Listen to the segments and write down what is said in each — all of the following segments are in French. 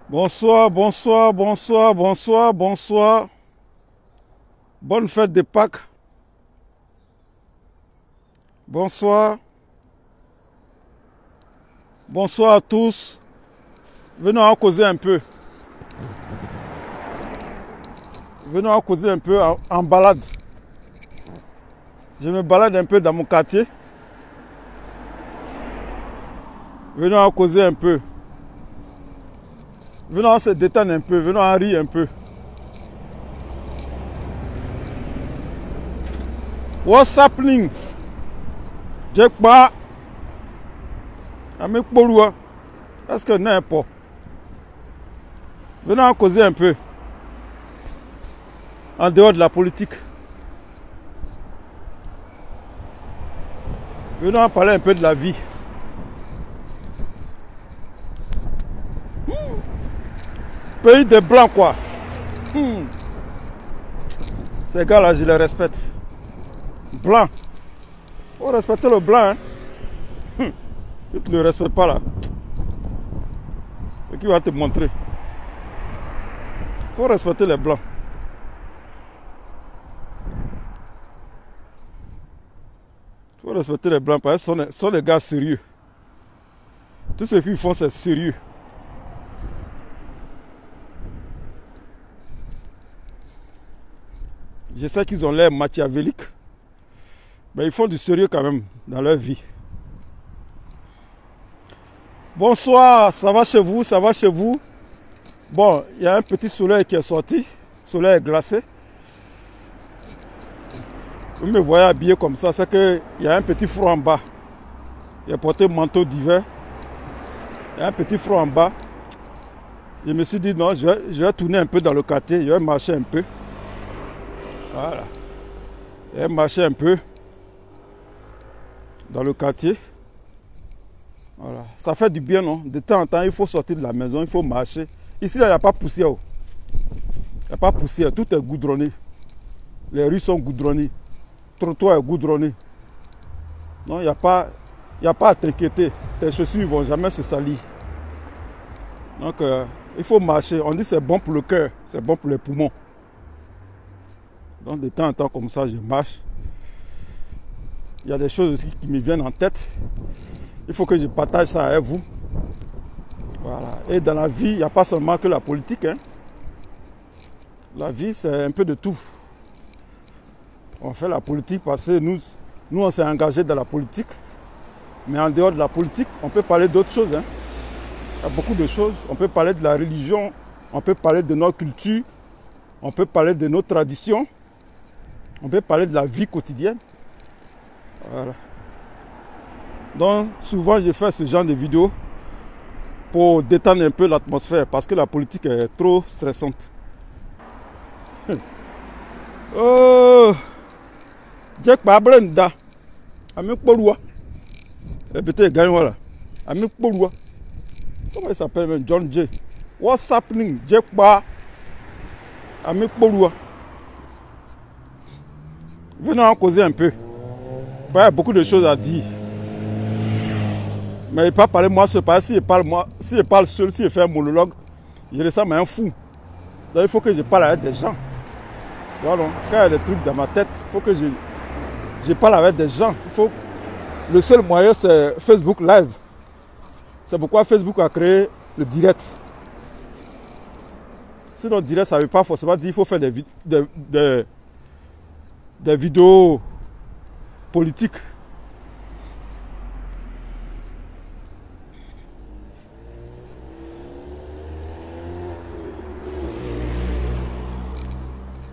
Bonsoir, bonsoir, bonsoir, bonsoir, bonsoir. Bonne fête de Pâques. Bonsoir. Bonsoir à tous. Venons en causer un peu. Venons en causer un peu en balade. Je me balade un peu dans mon quartier. Venons en causer un peu. Venons se détendre un peu. Venons en rire un peu. What's happening? Jack Ba. Avec Poloua. Est-ce que n'importe. Venons en causer un peu. En dehors de la politique. Venons en parler un peu de la vie. Pays des blancs, quoi. Ces gars-là, je les respecte. Blanc. Faut respecter le blanc, hein. Tu ne le respectes pas, là. Et qui va te montrer? Faut respecter les blancs. Faut respecter les blancs parce que ce sont des gars sérieux. Tout ce qu'ils font, c'est sérieux. Je sais qu'ils ont l'air machiavéliques, mais ils font du sérieux quand même dans leur vie. Bonsoir, ça va chez vous, ça va chez vous? Bon, il y a un petit soleil qui est sorti, soleil glacé. Vous me voyez habillé comme ça, c'est qu'il y a un petit froid en bas. J'ai porté un manteau d'hiver. Il y a un petit froid en bas. Je me suis dit non, je vais tourner un peu dans le quartier, je vais marcher un peu. Voilà. Je vais marcher un peu dans le quartier. Voilà. Ça fait du bien, non? De temps en temps, il faut sortir de la maison, il faut marcher. Ici, il n'y a pas poussière. Il n'y a pas poussière, tout est goudronné. Les rues sont goudronnées. Le trottoir est goudronné. Non, il n'y a pas à t'inquiéter. Tes chaussures ne vont jamais se salir. Donc, il faut marcher. On dit que c'est bon pour le cœur, c'est bon pour les poumons. Donc, de temps en temps, comme ça, je marche. Il y a des choses aussi qui me viennent en tête. Il faut que je partage ça avec vous. Voilà. Et dans la vie, il n'y a pas seulement que la politique, hein. La vie, c'est un peu de tout. On fait la politique parce que nous on s'est engagé dans la politique. Mais en dehors de la politique, on peut parler d'autres choses, hein. Il y a beaucoup de choses. On peut parler de la religion, on peut parler de notre culture, on peut parler de nos traditions, on peut parler de la vie quotidienne. Voilà. Donc, souvent, je fais ce genre de vidéos pour détendre un peu l'atmosphère parce que la politique est trop stressante. Oh! Jack Bablenda. Avec Poloua. Et peut-être gagne, voilà. Avec Poloua. Comment il s'appelle même? John J. What's happening? Jack Ba. Avec Poloua. Venons en causer un peu. Il y a beaucoup de choses à dire. Mais il ne peut pas parler moi seul. Parce que si je parle seul, si je fais un monologue, je ressemble à un fou. Donc il faut que je parle avec des gens. Voilà. Quand il y a des trucs dans ma tête, il faut que je parle avec des gens. Le seul moyen, c'est Facebook Live. C'est pourquoi Facebook a créé le direct. Sinon, direct, ça ne veut pas forcément dire qu'il faut faire des vidéos politiques.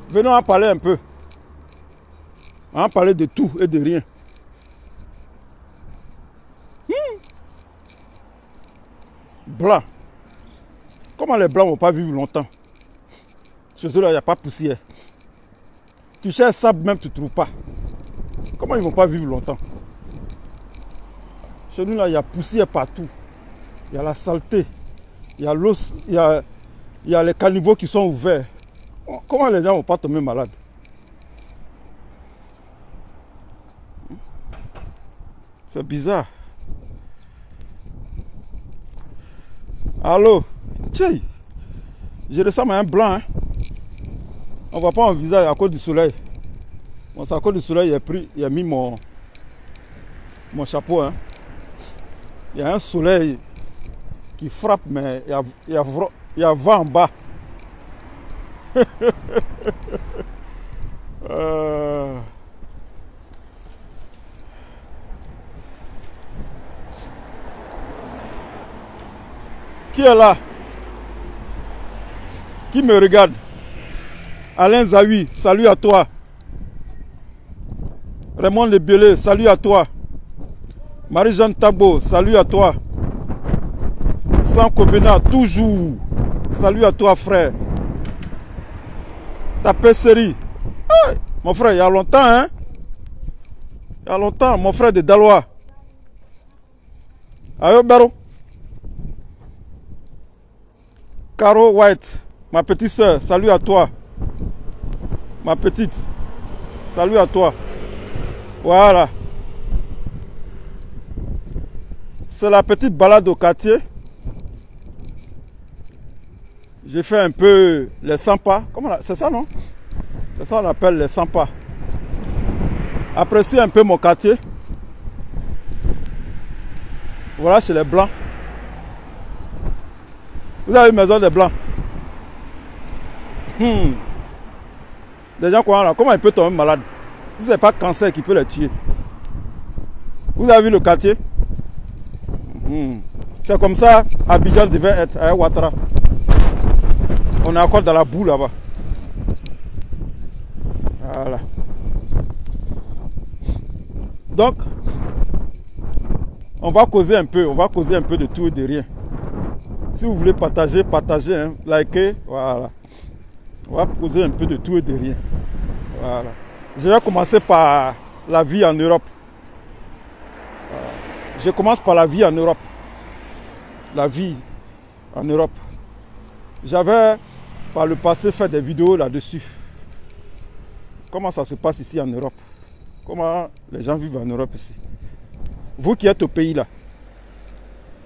Venons en parler un peu. En parler de tout et de rien. Blanc. Comment les blancs ne vont pas vivre longtemps? Chez eux là, il n'y a pas de poussière. Tu cherches sable même, tu ne trouves pas. Comment ils ne vont pas vivre longtemps? Chez nous là, il y a poussière partout. Il y a la saleté. Il y a l'eau, il y a les caniveaux qui sont ouverts. Comment les gens ne vont pas tomber malades? C'est bizarre. Allô? Tchè. Je ressemble à un blanc. Hein. On ne voit pas mon visage à cause du soleil. Bon, c'est à cause du soleil, il a mis mon chapeau. Hein. Il y a un soleil qui frappe, mais il y a vent en bas. Qui est là? Qui me regarde? Alain Zawi, salut à toi. Raymond Lebelé, salut à toi. Marie-Jeanne Tabo, salut à toi. Sanko Bena, toujours. Salut à toi, frère. Tapé série. Hey, mon frère, il y a longtemps, hein? Il y a longtemps, mon frère de Dalois. Ayo Baro. Caro White, ma petite soeur, salut à toi. Ma petite, salut à toi. Voilà. C'est la petite balade au quartier. J'ai fait un peu les 100 pas. C'est ça, non? C'est ça qu'on appelle les 100 pas. Appréciez un peu mon quartier. Voilà chez les Blancs. Vous avez une maison des Blancs. Des gens comment il peut tomber malade? Si ce n'est pas cancer qui peut les tuer. Vous avez vu le quartier? C'est comme ça Abidjan devait être à Ouattara. On est encore dans la boue là-bas. Voilà. Donc, on va causer un peu de tout et de rien. Si vous voulez partager, partagez, hein, likez, voilà. On va causer un peu de tout et de rien. Voilà. Je vais commencer par la vie en Europe. Voilà. Je commence par la vie en Europe. La vie en Europe. J'avais par le passé fait des vidéos là-dessus. Comment ça se passe ici en Europe? Comment les gens vivent en Europe ici? Vous qui êtes au pays là,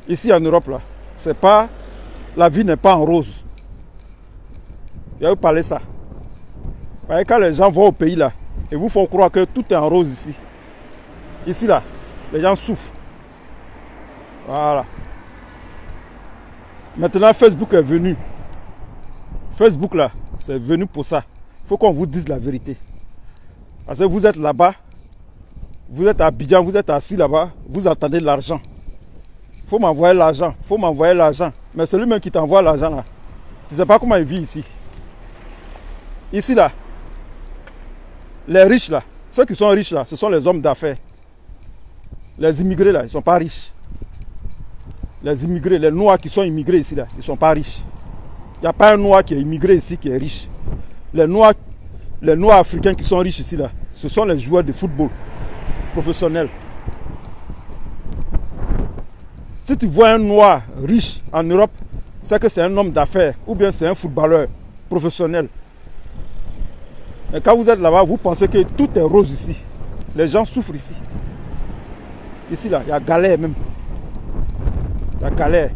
ici en Europe là, c'est pas, la vie n'est pas en rose. Je vais vous parler ça. Parce que quand les gens vont au pays là, ils vous font croire que tout est en rose ici. Ici là, les gens souffrent. Voilà. Maintenant Facebook est venu. Facebook là, c'est venu pour ça. Il faut qu'on vous dise la vérité. Parce que vous êtes là-bas, vous êtes à Abidjan, vous êtes assis là-bas, vous attendez l'argent. Il faut m'envoyer l'argent, il faut m'envoyer l'argent. Mais celui même qui t'envoie l'argent là, tu ne sais pas comment il vit ici. Ici là, les riches là, ceux qui sont riches là, ce sont les hommes d'affaires. Les immigrés là, ils ne sont pas riches. Les immigrés, les noirs qui sont immigrés ici là, ils ne sont pas riches. Il n'y a pas un noir qui est immigré ici qui est riche. Les noirs africains qui sont riches ici là, ce sont les joueurs de football professionnels. Si tu vois un noir riche en Europe, c'est que c'est un homme d'affaires ou bien c'est un footballeur professionnel. Mais quand vous êtes là-bas, vous pensez que tout est rose ici. Les gens souffrent ici. Ici là, il y a galère même. Il y a galère.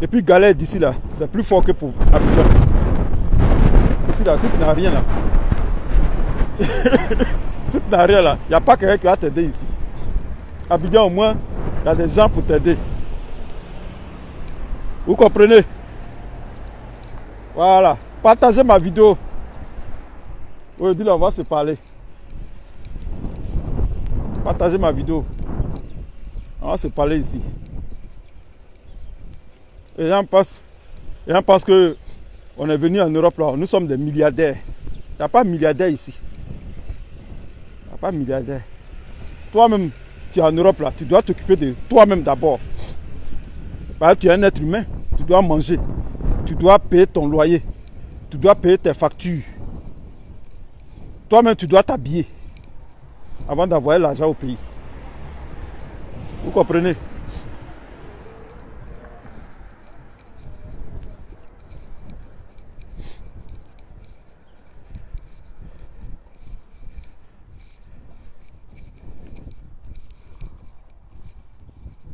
Et puis galère d'ici là, c'est plus fort que pour Abidjan. Ici là, si tu n'as rien là. Si tu n'as rien là, il n'y a pas quelqu'un qui va t'aider ici. Abidjan au moins, il y a des gens pour t'aider. Vous comprenez? Voilà. Partagez ma vidéo. Aujourd'hui là, on va se parler. Partagez ma vidéo. On va se parler ici. Les gens pensent que on est venu en Europe là, nous sommes des milliardaires. Il n'y a pas de milliardaires ici. Il n'y a pas de milliardaires. Toi-même, tu es en Europe là, tu dois t'occuper de toi-même d'abord. Parce que tu es un être humain, tu dois manger, tu dois payer ton loyer, tu dois payer tes factures. Toi-même, tu dois t'habiller avant d'envoyer l'argent au pays. Vous comprenez?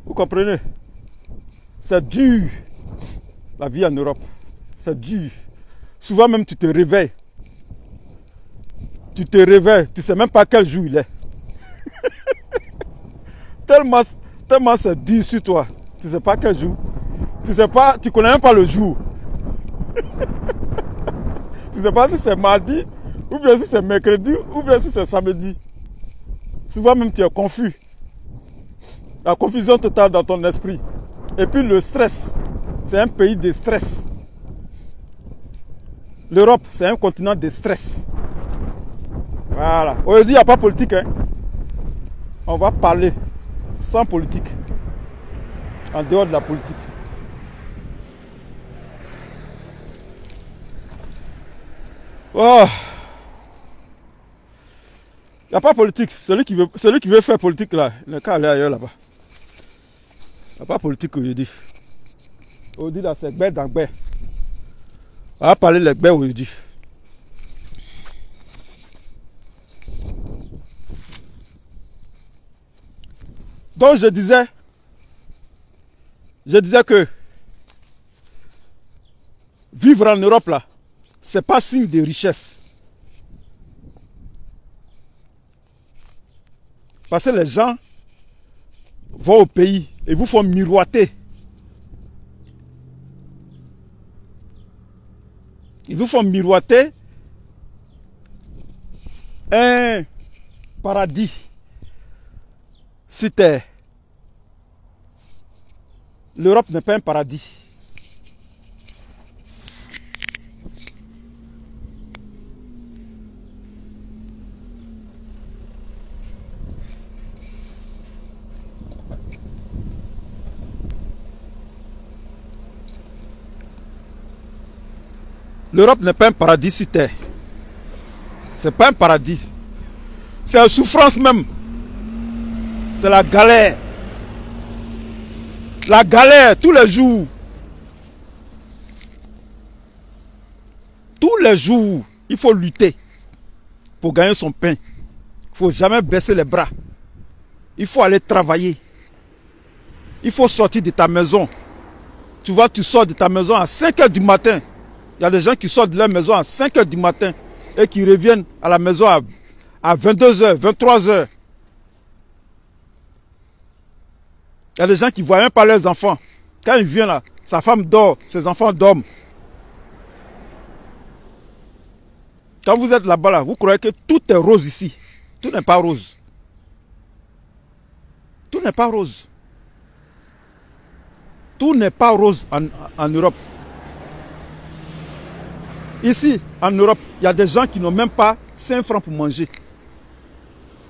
Vous comprenez? C'est dur, la vie en Europe. C'est dur. Souvent même tu te réveilles. Tu te réveilles, tu ne sais même pas quel jour il est. tellement c'est dur sur toi. Tu ne sais pas quel jour. Tu sais pas, tu connais même pas le jour. Tu ne sais pas si c'est mardi, ou bien si c'est mercredi, ou bien si c'est samedi. Souvent même tu es confus. La confusion totale dans ton esprit. Et puis le stress. C'est un pays de stress. L'Europe, c'est un continent de stress. Voilà. Aujourd'hui, il n'y a pas politique. Hein. On va parler sans politique. En dehors de la politique. Oh. Il n'y a pas politique. Celui qui veut faire politique là, il n'a qu'à aller ailleurs là-bas. Il n'y a pas politique aujourd'hui. Aujourd'hui là, c'est gbé dans gbé. On va parler les gbé aujourd'hui. Donc je disais que vivre en Europe là, c'est pas signe de richesse. Parce que les gens vont au pays et vous font miroiter. Ils vous font miroiter un paradis sur terre. L'Europe n'est pas un paradis. L'Europe n'est pas un paradis sur terre. C'est pas un paradis. C'est la souffrance même. C'est la galère. La galère tous les jours. Tous les jours, il faut lutter pour gagner son pain. Il ne faut jamais baisser les bras. Il faut aller travailler. Il faut sortir de ta maison. Tu vois, tu sors de ta maison à 5 h du matin. Il y a des gens qui sortent de leur maison à 5 h du matin et qui reviennent à la maison à 22 h, 23 h. Il y a des gens qui ne voient même pas leurs enfants. Quand il vient là, sa femme dort, ses enfants dorment. Quand vous êtes là-bas, là, vous croyez que tout est rose ici. Tout n'est pas rose. Tout n'est pas rose. Tout n'est pas rose en Europe. Ici, en Europe, il y a des gens qui n'ont même pas 5 francs pour manger.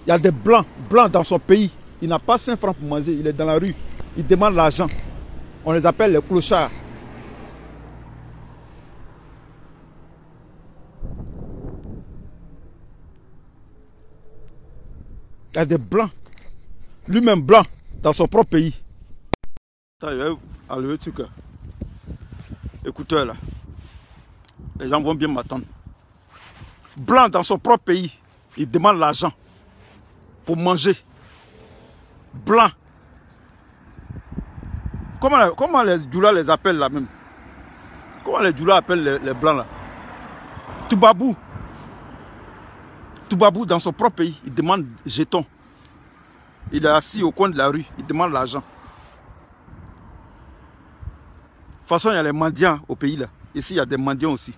Il y a des blancs dans son pays. Il n'a pas 5 francs pour manger. Il est dans la rue. Il demande l'argent. On les appelle les clochards. Il y a des blancs. Lui-même blanc dans son propre pays. Attends, je vais enlever le truc. Écoutez là. Les gens vont bien m'attendre. Blanc dans son propre pays. Il demande l'argent pour manger. Blanc. Comment les Djoula les appellent là même? Comment les Djoula appellent les blancs là? Toubabou. Toubabou dans son propre pays. Il demande jeton. Il est assis au coin de la rue. Il demande l'argent. De toute façon, il y a les mendiants au pays là. Ici, il y a des mendiants aussi.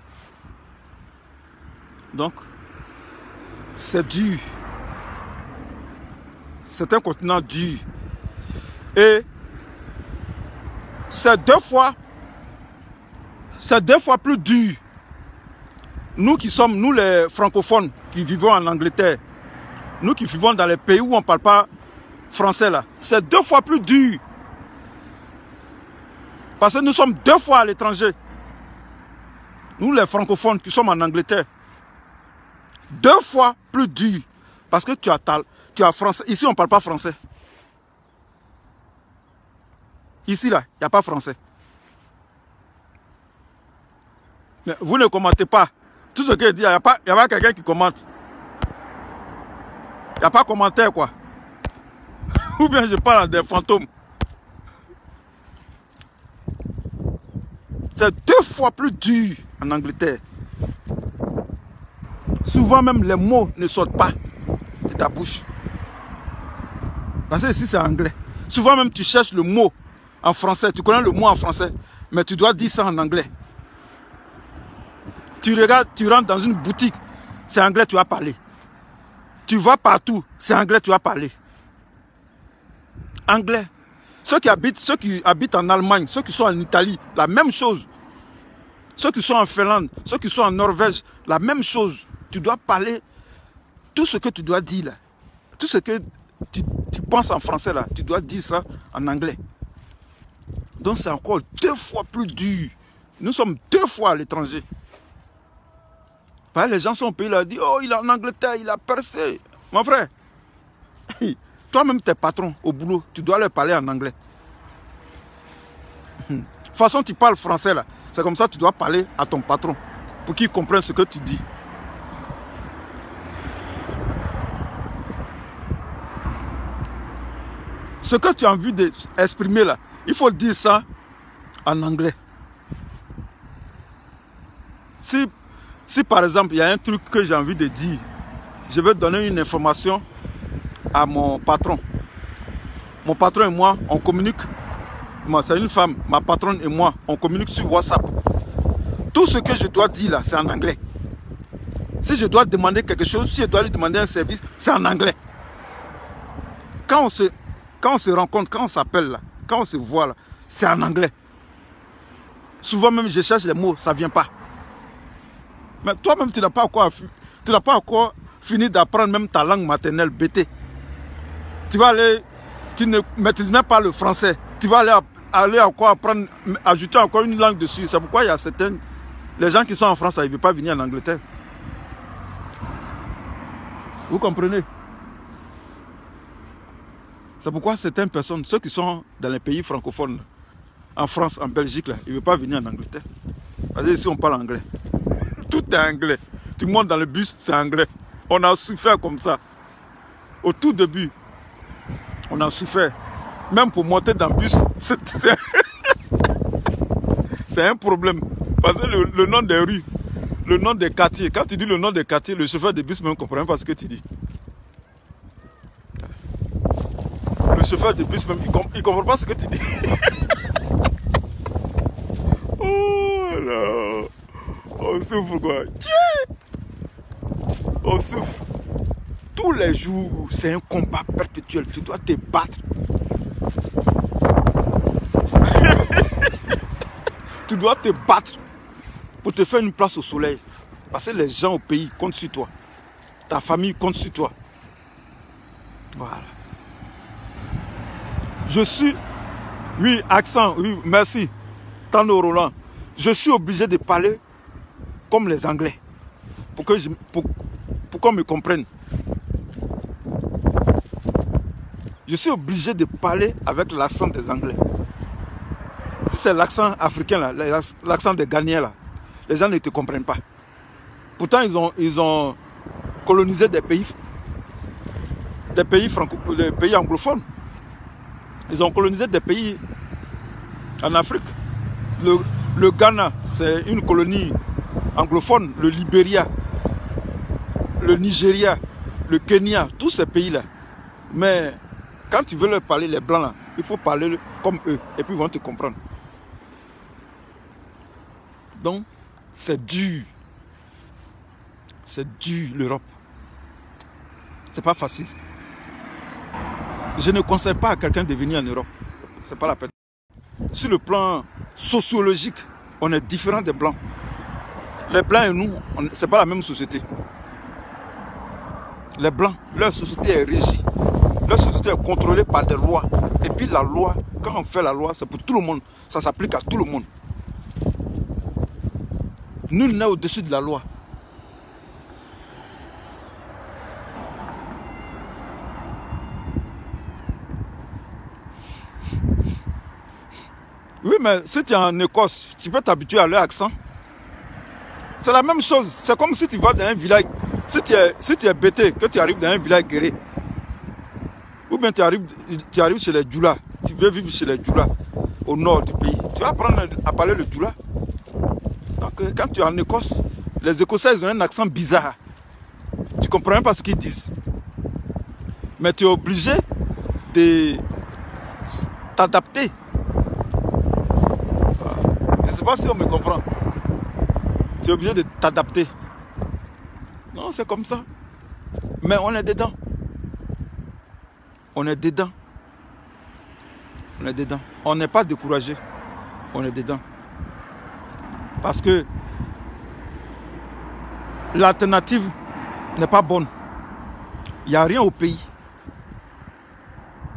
Donc, c'est dur. C'est un continent dur. Et c'est deux fois plus dur. Nous qui sommes, nous les francophones qui vivons en Angleterre, nous qui vivons dans les pays où on ne parle pas français là, c'est 2 fois plus dur. Parce que nous sommes 2 fois à l'étranger. Nous les francophones qui sommes en Angleterre, 2 fois plus dur. Parce que tu as français. Ici on ne parle pas français. Ici là, il n'y a pas français. Mais vous ne commentez pas. Tout ce que je dis, il n'y a pas quelqu'un qui commente. Il n'y a pas commentaire quoi. Ou bien je parle des fantômes. C'est 2 fois plus dur en Angleterre. Souvent même les mots ne sortent pas de ta bouche. Parce que ici c'est anglais. Souvent même tu cherches le mot en français. Tu connais le mot en français. Mais tu dois dire ça en anglais. Tu regardes, tu rentres dans une boutique. C'est anglais, tu vas parler. Tu vas partout. C'est anglais, tu vas parler. Anglais. Ceux qui habitent en Allemagne, ceux qui sont en Italie, la même chose. Ceux qui sont en Finlande, ceux qui sont en Norvège, la même chose. Tu dois parler tout ce que tu dois dire là. Tout ce que tu penses en français là, tu dois dire ça en anglais. Donc c'est encore 2 fois plus dur. Nous sommes 2 fois à l'étranger. Les gens sont au pays là, disent oh il est en Angleterre, il a percé. Mon frère, toi-même tes patrons au boulot, tu dois leur parler en anglais. De toute façon tu parles français là. C'est comme ça que tu dois parler à ton patron pour qu'il comprenne ce que tu dis. Ce que tu as envie d'exprimer là, il faut dire ça en anglais. Si par exemple il y a un truc que j'ai envie de dire, je vais donner une information à mon patron. Mon patron et moi, on communique. Moi, c'est une femme, ma patronne et moi, on communique sur WhatsApp. Tout ce que je dois dire là, c'est en anglais. Si je dois demander quelque chose, si je dois lui demander un service, c'est en anglais. Quand on se rencontre, quand on s'appelle là, quand on se voit là, c'est en anglais. Souvent même je cherche les mots, ça ne vient pas. Mais toi-même, tu n'as pas encore fini d'apprendre même ta langue maternelle, BT. Tu vas aller, tu ne maîtrises même pas le français. Tu vas aller encore apprendre, ajouter encore une langue dessus. C'est pourquoi il y a certaines... Les gens qui sont en France, ils ne veulent pas venir en Angleterre. Vous comprenez? C'est pourquoi certaines personnes, ceux qui sont dans les pays francophones, en France, en Belgique, là, ils ne veulent pas venir en Angleterre. Parce que ici, on parle anglais. Tout est anglais. Tu montes dans le bus, c'est anglais. On a souffert comme ça. Au tout début, on a souffert. Même pour monter dans le bus, c'est un problème. Parce que le nom des rues, le nom des quartiers, quand tu dis le nom des quartiers, le chauffeur de bus ne comprend pas ce que tu dis. Le chauffeur de bus même, il ne comprend pas ce que tu dis. Oh là, on souffre quoi. On souffre. Tous les jours, c'est un combat perpétuel. Tu dois te battre. Tu dois te battre pour te faire une place au soleil. Parce que les gens au pays comptent sur toi. Ta famille compte sur toi. Voilà. Je suis... Oui, accent, oui, merci. Tano Roland. Je suis obligé de parler comme les Anglais. Pour qu'on me comprenne. Je suis obligé de parler avec l'accent des Anglais. Si c'est l'accent africain, l'accent des Ghanéens, là, les gens ne te comprennent pas. Pourtant, ils ont colonisé des pays anglophones. Ils ont colonisé des pays en Afrique. Le Ghana, c'est une colonie anglophone. Le Libéria, le Nigeria, le Kenya, tous ces pays-là. Mais quand tu veux leur parler, les Blancs, là, il faut parler comme eux. Et puis ils vont te comprendre. Donc, c'est dur. C'est dur, l'Europe. C'est pas facile. Je ne conseille pas à quelqu'un de venir en Europe. C'est pas la peine. Sur le plan sociologique, on est différents des Blancs. Les Blancs et nous, c'est pas la même société. Les Blancs, leur société est régie. Leur société est contrôlée par des lois. Et puis la loi, quand on fait la loi, c'est pour tout le monde. Ça s'applique à tout le monde. Nul n'est au-dessus de la loi. Oui, mais si tu es en Écosse, tu peux t'habituer à leur accent. C'est la même chose. C'est comme si tu vas dans un village. Si tu es bêté, que tu arrives dans un village guéri. Ou bien tu arrives chez les Djoula. Tu veux vivre chez les Djoula, au nord du pays. Tu vas apprendre à parler le Djoula. Donc quand tu es en Écosse, les Écossais ils ont un accent bizarre. Tu ne comprends pas ce qu'ils disent. Mais tu es obligé de t'adapter. Je ne sais pas si on me comprend. Tu es obligé de t'adapter. Non, c'est comme ça. Mais on est dedans. On est dedans. On est dedans. On n'est pas découragé. On est dedans. Parce que l'alternative n'est pas bonne. Il n'y a rien au pays.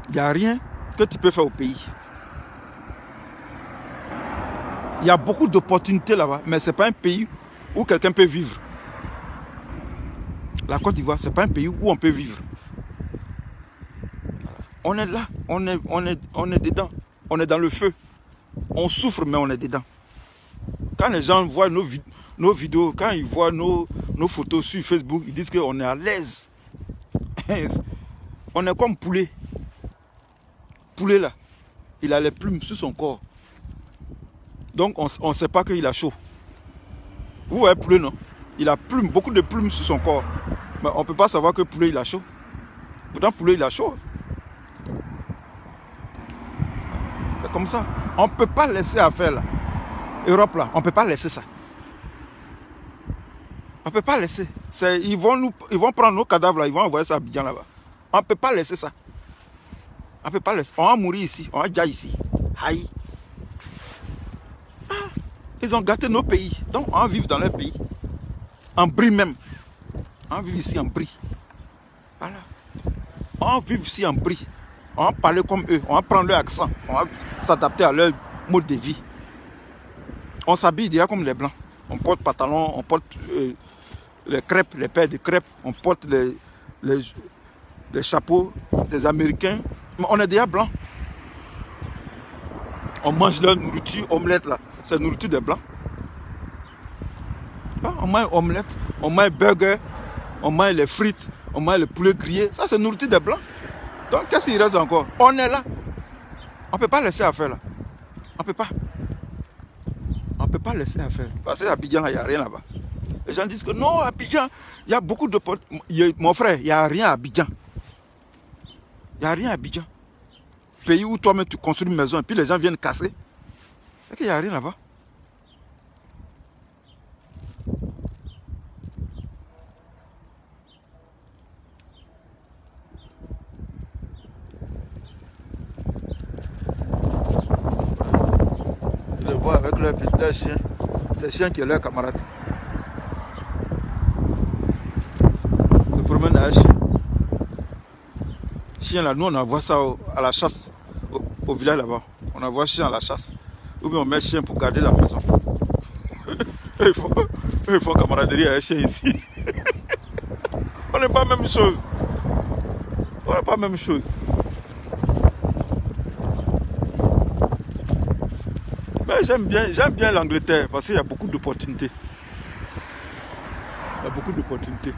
Il n'y a rien que tu peux faire au pays. Il y a beaucoup d'opportunités là-bas, mais ce n'est pas un pays où quelqu'un peut vivre. La Côte d'Ivoire, ce n'est pas un pays où on peut vivre. On est là, on est dedans, on est dans le feu. On souffre, mais on est dedans. Quand les gens voient nos vidéos, quand ils voient nos photos sur Facebook, ils disent qu'on est à l'aise. On est comme poulet. Poulet là, il a les plumes sur son corps. Donc on ne sait pas qu'il a chaud. Vous voyez poulet, non? Il a beaucoup de plumes sur son corps. Mais on ne peut pas savoir que poulet il a chaud. Pourtant poulet il a chaud. C'est comme ça. On ne peut pas laisser affaire là. Europe là, on ne peut pas laisser ça. On ne peut pas laisser. Ils vont prendre nos cadavres là, ils vont envoyer ça à Abidjan là-bas. On ne peut pas laisser ça. On ne peut pas laisser. On va mourir ici, on va déjà ici. Aïe. Ah, ils ont gâté nos pays. Donc on va vivre dans leur pays. En brie même. On va vivre ici en brie. Voilà. On va vivre ici en brie. On va parler comme eux. On va prendre leur accent. On va s'adapter à leur mode de vie. On s'habille déjà comme les blancs. On porte pantalon, on porte les crêpes, les paires de crêpes. On porte les chapeaux des Américains. Mais on est déjà blancs. On mange leur nourriture, omelette là. C'est la nourriture des blancs. On mange omelette, on mange burger, on mange les frites, on mange le poulet grillé. Ça, c'est la nourriture des blancs. Donc, qu'est-ce qu'il reste encore? On est là. On ne peut pas laisser affaire là. On ne peut pas. On ne peut pas laisser affaire. Parce qu'à Abidjan, il n'y a rien là-bas. Les gens disent que non, à Abidjan, il y a beaucoup de... Mon frère, il n'y a rien à Abidjan. Il n'y a rien à Abidjan. Pays où toi-même tu construis une maison et puis les gens viennent casser. C'est qu'il n'y a rien là-bas. Tu les vois avec leur chien. C'est le chien qui est leur camarade. Se promène à un chien. Chien là, nous on envoie ça à la chasse. Au village là-bas. On envoie chien à la chasse. Ou bien on met chien pour garder la maison. Il faut camaraderie avec un chien ici. On n'est pas la même chose. On n'est pas la même chose. Mais j'aime bien l'Angleterre parce qu'il y a beaucoup d'opportunités. Il y a beaucoup d'opportunités.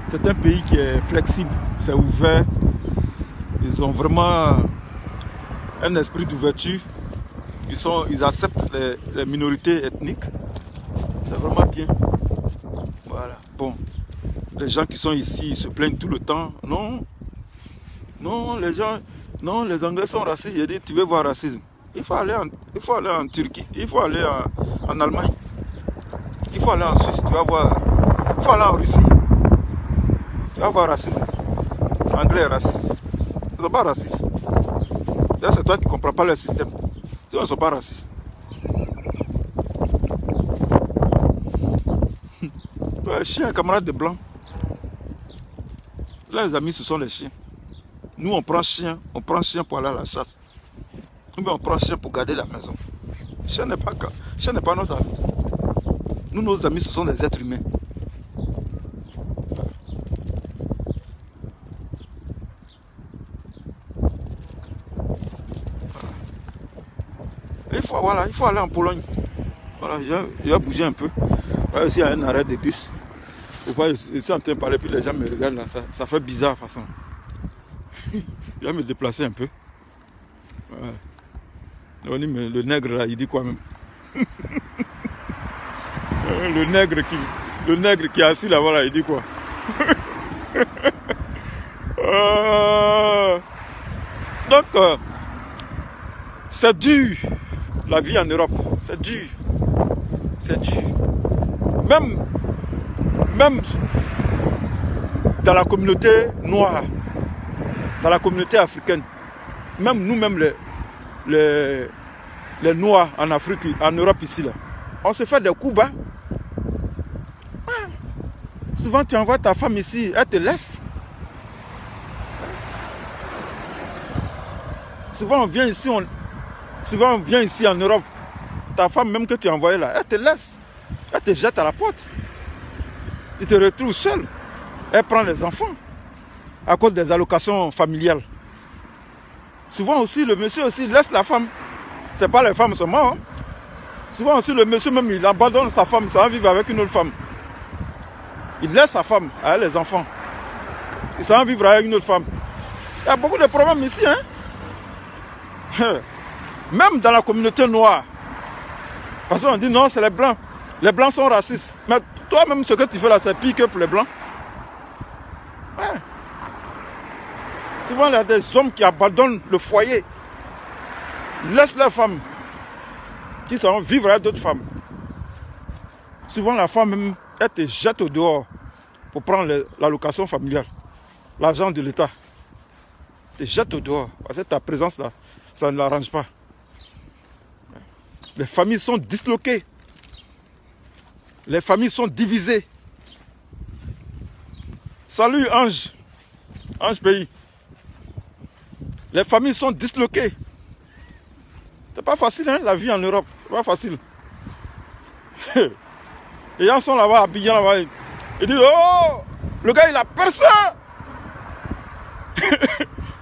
C'est un pays qui est flexible, c'est ouvert. Ils ont vraiment un esprit d'ouverture. Ils acceptent les minorités ethniques. C'est vraiment bien. Voilà. Bon. Les gens qui sont ici, ils se plaignent tout le temps. Non. Non, les gens... Non, les Anglais sont racistes. J'ai dit, tu veux voir racisme. Il faut aller en Turquie. Il faut aller en Allemagne. Il faut aller en Suisse. Tu vas voir. Il faut aller en Russie. Tu vas voir racisme. L'anglais est raciste. Ils ne sont pas racistes. C'est toi qui ne comprends pas leur système. Ils ne sont pas racistes. Ouais, chien, camarade de blanc. Là, les amis, ce sont les chiens. Nous, on prend chien pour aller à la chasse. Nous, on prend chien pour garder la maison. Chien n'est pas notre ami. Nous, nos amis, ce sont des êtres humains. Il faut aller en Pologne. Voilà, il a bougé un peu. Voilà, ici, il y a un arrêt de bus. Je suis en train de parler, puis les gens me regardent là. Ça fait bizarre, de toute façon. Je vais me déplacer un peu. Voilà. Le nègre là, il dit quoi même? Le nègre Le nègre qui est assis là-bas, là, il dit quoi? Donc, c'est dur, la vie en Europe. C'est dur. C'est dur. Même dans la communauté noire, dans la communauté africaine, même nous-mêmes les Noirs en Afrique, en Europe ici, là, on se fait des coups bas. Souvent tu envoies ta femme ici, elle te laisse. Souvent on vient ici en Europe, ta femme même que tu as envoyée là, elle te laisse. Elle te jette à la porte. Tu te retrouves seul. Elle prend les enfants à cause des allocations familiales. Souvent aussi, le monsieur aussi laisse la femme. Ce n'est pas les femmes seulement. Hein. Souvent aussi, le monsieur même, il abandonne sa femme, ça va vivre avec une autre femme. Il laisse sa femme avec les enfants. Il s'en va vivre avec une autre femme. Il y a beaucoup de problèmes ici. Hein? Même dans la communauté noire. Parce qu'on dit non, c'est les blancs. Les blancs sont racistes. Mais toi-même, ce que tu fais là, c'est pire que pour les blancs. Ouais. Souvent, il y a des hommes qui abandonnent le foyer. Laissent leurs femmes. Qui s'en vont vivre avec d'autres femmes. Souvent, la femme même, elle te jette au dehors pour prendre l'allocation familiale. L'argent de l'État. Te jette au dehors. Parce que ta présence là, ça ne l'arrange pas. Les familles sont disloquées. Les familles sont divisées. Salut Ange. Ange Pays. Les familles sont disloquées. C'est pas facile, hein, la vie en Europe. C'est pas facile. Les gens sont là-bas, habillés là-bas. Ils disent, oh, le gars il a percé.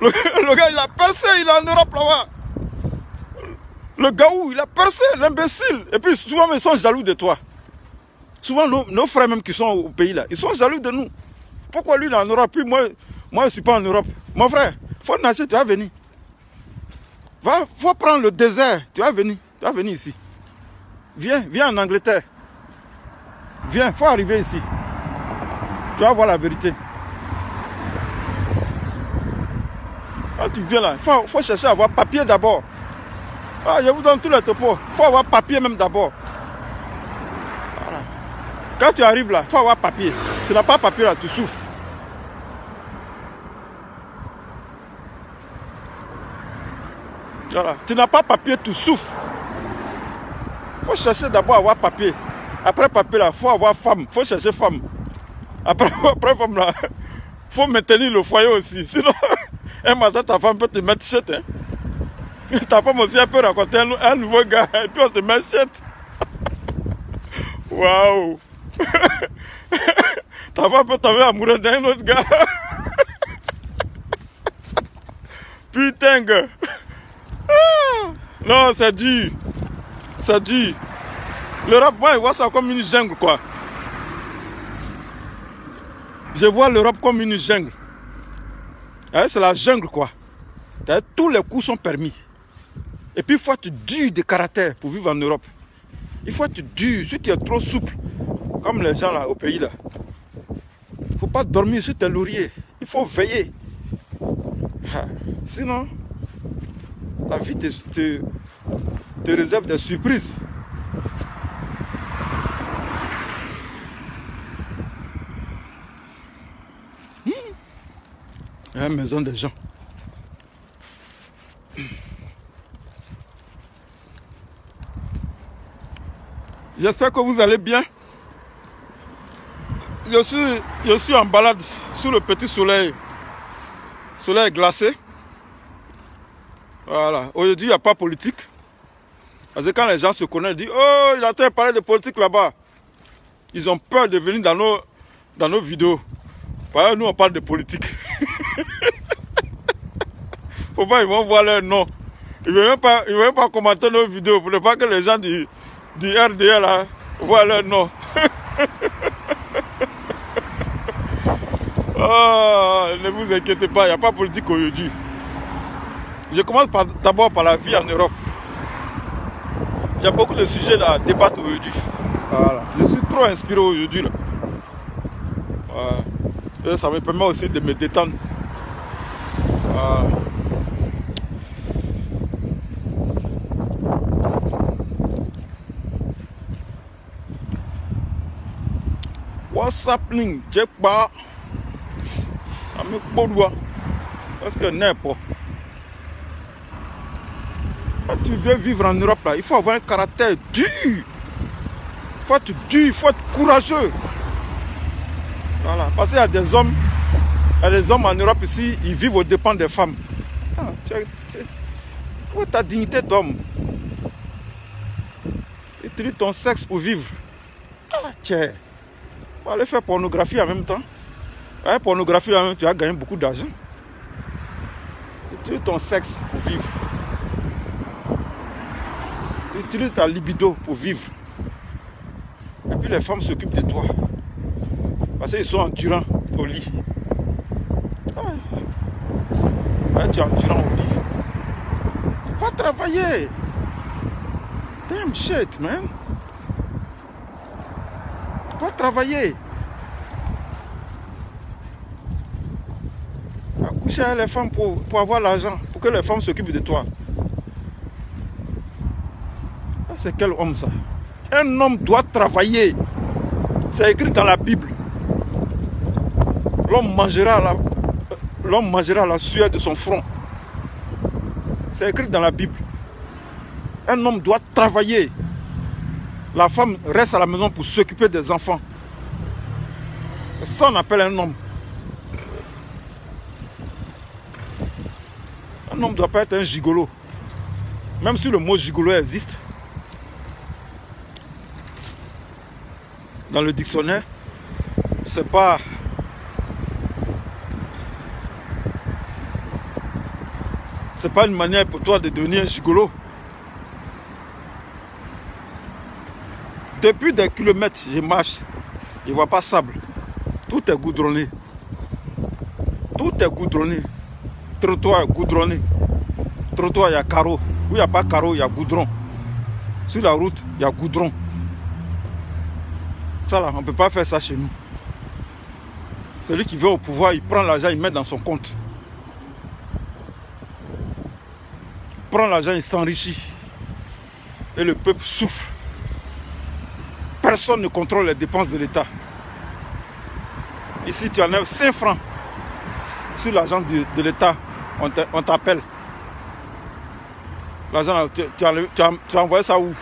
le gars il a percé, il est en Europe là-bas. Le gaou, il a percé, l'imbécile. Et puis souvent, ils sont jaloux de toi. Souvent, nos frères même qui sont au pays là, ils sont jaloux de nous. Pourquoi lui il est en Europe, puis moi je ne suis pas en Europe. Mon frère, il faut nager, tu vas venir. Faut prendre le désert, tu vas venir ici. Viens en Angleterre. Viens, il faut arriver ici. Tu vas voir la vérité. Quand tu viens là, il faut chercher à avoir papier d'abord. Ah, je vous donne tous les topos. Il faut avoir papier même d'abord. Voilà. Quand tu arrives là, il faut avoir papier. Tu n'as pas papier là, tu souffres. Voilà. Tu n'as pas papier, tu souffres. Il faut chercher d'abord à avoir papier. Après papier là, il faut avoir femme. Il faut chercher femme. Après femme là, il faut maintenir le foyer aussi. Sinon, un matin, ta femme peut te mettre chète. Hein. Ta femme aussi, elle peut raconter un nouveau gars. Et puis on te met chète. Waouh. Ta femme peut tomber amoureuse d'un autre gars. Putain, gars. Non, c'est dur. C'est dur. L'Europe, moi, je vois ça comme une jungle, quoi. Je vois l'Europe comme une jungle. C'est la jungle, quoi. Tous les coups sont permis. Et puis, il faut être dur de caractère pour vivre en Europe. Il faut être dur. Si tu es trop souple, comme les gens là au pays, là, il ne faut pas dormir sur tes lauriers. Il faut veiller. Sinon, la vie te réserve des surprises. La maison des gens. J'espère que vous allez bien. Je suis en balade sous le petit soleil. Soleil glacé. Voilà. Aujourd'hui, il n'y a pas politique. Parce que quand les gens se connaissent, ils disent, oh, il a en train de parler de politique là-bas. Ils ont peur de venir dans nos vidéos. Parce que nous, on parle de politique. Faut pas, ils vont voir leur nom. Ils ne veulent même pas commenter nos vidéos pour ne pas que les gens du RDL là, voient leur nom. Oh, ne vous inquiétez pas, il n'y a pas de politique aujourd'hui. Je commence d'abord par la vie en Europe. Il y a beaucoup de sujets à débattre aujourd'hui. Voilà. Je suis trop inspiré aujourd'hui. Et ça me permet aussi de me détendre. WhatsApp link, check pas. Avec Bodoua. Parce que n'importe. Quand tu veux vivre en Europe, là, il faut avoir un caractère dur. Il faut être dur, il faut être courageux. Voilà. Parce qu'il y a des hommes en Europe ici, ils vivent aux dépens des femmes. Où est ta dignité d'homme? Utilise ton sexe pour vivre. Tiens. On va aller faire pornographie en même temps. Avec pornographie, tu vas gagner beaucoup d'argent. Utilise ton sexe pour vivre. Tu utilises ta libido pour vivre. Et puis les femmes s'occupent de toi. Parce qu'ils sont endurants au lit. Ouais, tu es endurant au lit. Va travailler. Damn shit, man. Va travailler. Va coucher avec les femmes pour avoir l'argent. Pour que les femmes s'occupent de toi. C'est quel homme ça? Un homme doit travailler. C'est écrit dans la Bible. L'homme mangera la sueur de son front. C'est écrit dans la Bible. Un homme doit travailler. La femme reste à la maison pour s'occuper des enfants. Ça on appelle un homme. Un homme ne doit pas être un gigolo. Même si le mot gigolo existe. Dans le dictionnaire, c'est pas une manière pour toi de devenir un gigolo. Depuis des kilomètres, je marche, je ne vois pas sable. Tout est goudronné. Tout est goudronné. Trottoir goudronné. Trottoir, il y a carreau. Où il n'y a pas carreau, il y a goudron. Sur la route, il y a goudron. Ça là, on ne peut pas faire ça chez nous. Celui qui veut au pouvoir, il prend l'argent, il met dans son compte. Il prend l'argent, il s'enrichit. Et le peuple souffre. Personne ne contrôle les dépenses de l'État. Ici, tu enlèves 5 francs sur l'argent de l'État, on t'appelle. L'argent, tu as envoyé ça où?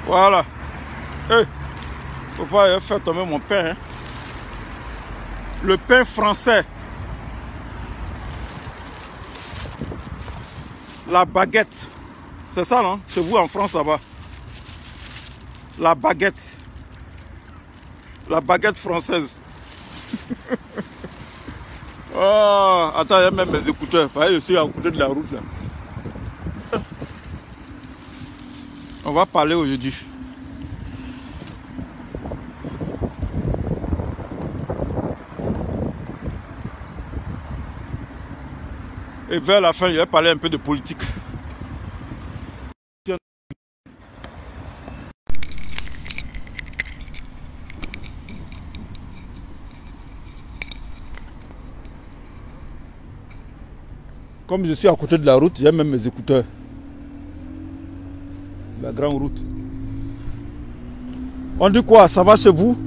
Voilà. Faut pas faire tomber mon pain. Hein. Le pain français. La baguette. C'est ça, non? Chez vous en France, là-bas. La baguette. La baguette française. Oh, attends, il y a même mes écouteurs. Je suis à côté de la route, là. On va parler aujourd'hui. Et vers la fin, je vais parler un peu de politique. Comme je suis à côté de la route, j'ai même mes écouteurs. La grande route. On dit quoi? Ça va chez vous?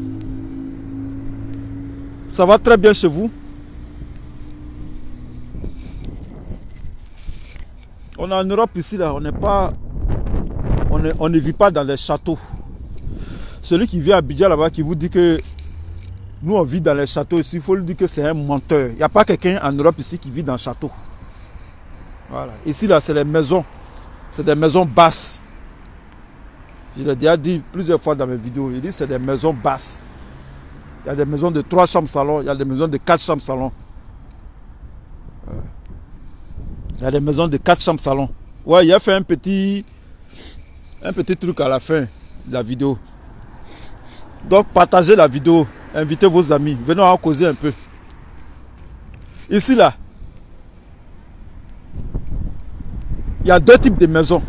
Ça va très bien chez vous? On est en Europe ici, là, on ne vit pas dans les châteaux. Celui qui vit à Abidjan là-bas, qui vous dit que nous on vit dans les châteaux ici, il faut lui dire que c'est un menteur. Il n'y a pas quelqu'un en Europe ici qui vit dans le château. Voilà. Ici, là, c'est les maisons. C'est des maisons basses. Je l'ai déjà dit plusieurs fois dans mes vidéos. Il dit que c'est des maisons basses. Il y a des maisons de 3 chambres salon. Il y a des maisons de 4 chambres salon. Il y a des maisons de 4 chambres salon. Ouais, il a fait un petit truc à la fin de la vidéo. Donc, partagez la vidéo. Invitez vos amis. Venons en causer un peu. Ici, là, il y a deux types de maisons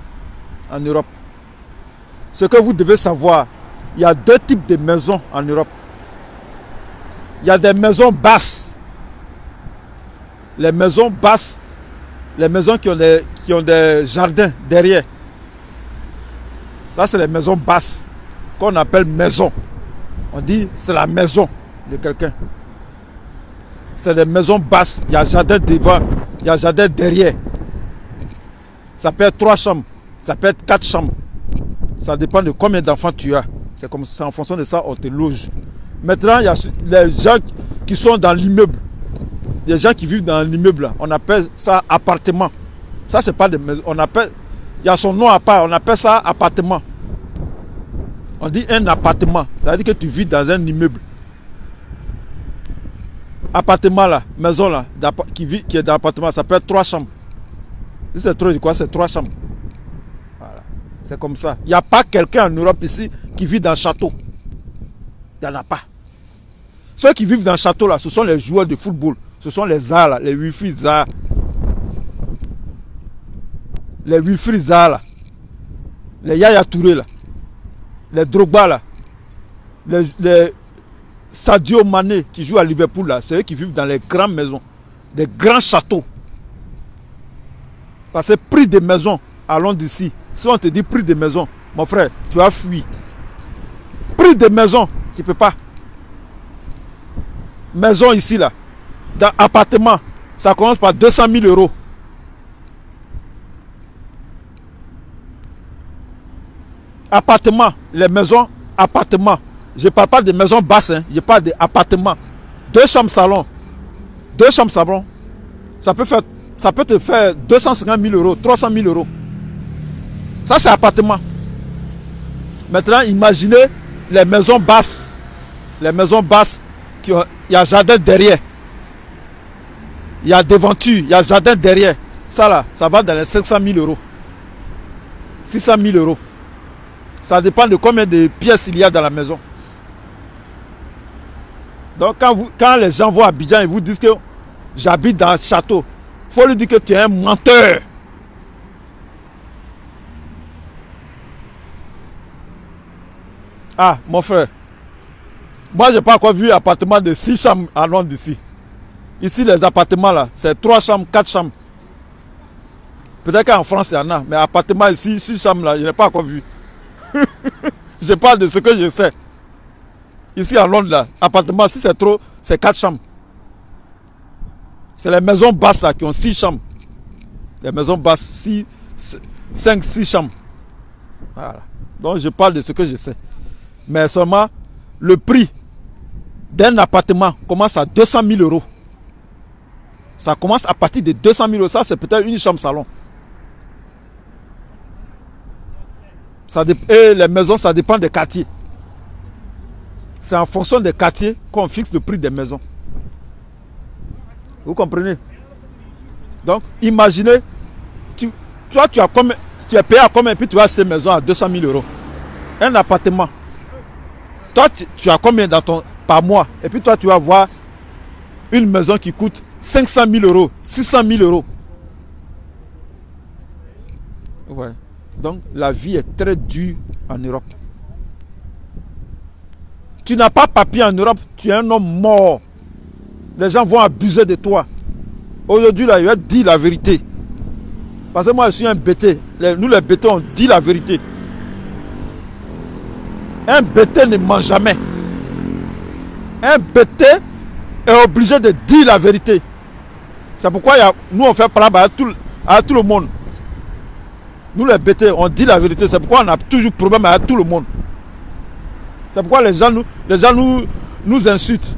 en Europe. Ce que vous devez savoir, il y a deux types de maisons en Europe. Il y a des maisons basses. Les maisons basses, les maisons qui ont des jardins derrière. Ça, c'est les maisons basses, qu'on appelle maison. On dit c'est la maison de quelqu'un. C'est des maisons basses. Il y a jardin devant, il y a jardin derrière. Ça peut être 3 chambres, ça peut être 4 chambres. Ça dépend de combien d'enfants tu as. C'est comme ça, en fonction de ça, on te loge. Maintenant, il y a les gens qui sont dans l'immeuble. Les gens qui vivent dans l'immeuble, on appelle ça appartement. Ça, c'est pas des maisons. On appelle, il y a son nom à part, on appelle ça appartement. On dit un appartement. Ça veut dire que tu vis dans un immeuble. Appartement là, maison là, qui est dans l'appartement, ça peut être 3 chambres. Si c'est trop, quoi, c'est 3 chambres. Voilà. C'est comme ça. Il n'y a pas quelqu'un en Europe ici qui vit dans un château. Il n'y en a pas. Ceux qui vivent dans le château là, ce sont les joueurs de football. Ce sont les Zars là, les Wilfried Zaha. Les Wilfried Zaha là. Les Yaya Touré là. Les Drogba là. Les Sadio Mané qui jouent à Liverpool là. C'est eux qui vivent dans les grandes maisons. Des grands châteaux. Parce que prix des maisons, allons d'ici. Si on te dit prix des maisons, mon frère, tu as fui. Prix des maisons, tu ne peux pas. Maison ici là. Dans appartement, ça commence par 200 000 euros. Appartement, les maisons, appartements. Je ne parle pas de maisons basses, hein. Je parle d'appartements. 2 chambres salon. 2 chambres salon. Ça peut te faire 250 000 euros, 300 000 euros. Ça, c'est appartement. Maintenant, imaginez les maisons basses. Les maisons basses, il y a jardin derrière. Il y a devanture, il y a jardin derrière. Ça là, ça va dans les 500 000 euros. 600 000 euros. Ça dépend de combien de pièces il y a dans la maison. Donc quand les gens vont à Abidjan, ils vous disent que j'habite dans un château. Il faut lui dire que tu es un menteur. Ah, mon frère. Moi, je n'ai pas encore vu un appartement de 6 chambres à Londres d'ici. Ici, les appartements là, c'est 3 chambres, 4 chambres. Peut-être qu'en France, il y en a. Mais appartement ici, 6 chambres là, je n'ai pas encore vu. Je parle de ce que je sais. Ici à Londres, là, appartement, si c'est trop, c'est 4 chambres. C'est les maisons basses là qui ont 6 chambres. Les maisons basses, 5, 6 chambres. Voilà. Donc je parle de ce que je sais. Mais seulement, le prix d'un appartement commence à 200 000 euros. Ça commence à partir de 200 000 euros. Ça, c'est peut-être une chambre salon. Et les maisons, ça dépend des quartiers. C'est en fonction des quartiers qu'on fixe le prix des maisons. Vous comprenez? Donc, imaginez, toi, tu es payé à combien, puis tu vas acheter une maison à 200 000 euros. Un appartement. Toi, tu as combien par mois? Et puis toi, tu vas voir une maison qui coûte 500 000 euros, 600 000 euros. Ouais. Donc, la vie est très dure en Europe. Tu n'as pas papier en Europe, tu es un homme mort. Les gens vont abuser de toi. Aujourd'hui, là, je vais te dire la vérité. Parce que moi, je suis un bêté. Nous, les bêtés, on dit la vérité. Un bêté ne ment jamais. Un bêté est obligé de dire la vérité. C'est pourquoi nous, on fait parler à tout le monde. Nous, les bêtés, on dit la vérité. C'est pourquoi on a toujours problème avec tout le monde. C'est pourquoi les gens nous insultent.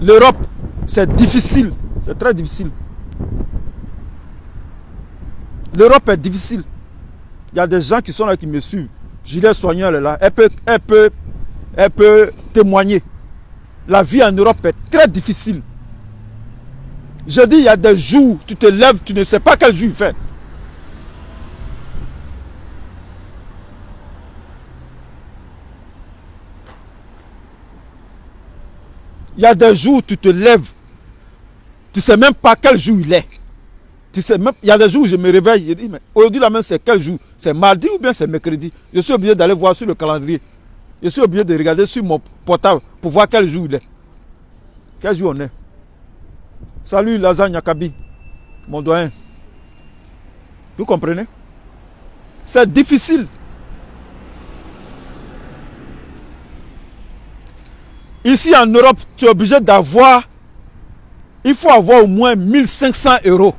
L'Europe, c'est difficile. C'est très difficile. L'Europe est difficile. Il y a des gens qui sont là qui me suivent. Juliette Soigneur est là. Elle peut témoigner. La vie en Europe est très difficile. Je dis, il y a des jours, tu te lèves, tu ne sais pas quel jour il fait. Il y a des jours où tu te lèves, tu ne sais même pas quel jour il est. Tu sais même, il y a des jours où je me réveille, je dis, mais aujourd'hui là même c'est quel jour? C'est mardi ou bien c'est mercredi? Je suis obligé d'aller voir sur le calendrier. Je suis obligé de regarder sur mon portable pour voir quel jour il est. Quel jour on est? Salut Lasagne Akabi, mon doyen. Vous comprenez? C'est difficile. Ici en Europe, tu es obligé d'avoir, il faut avoir au moins 1500 euros.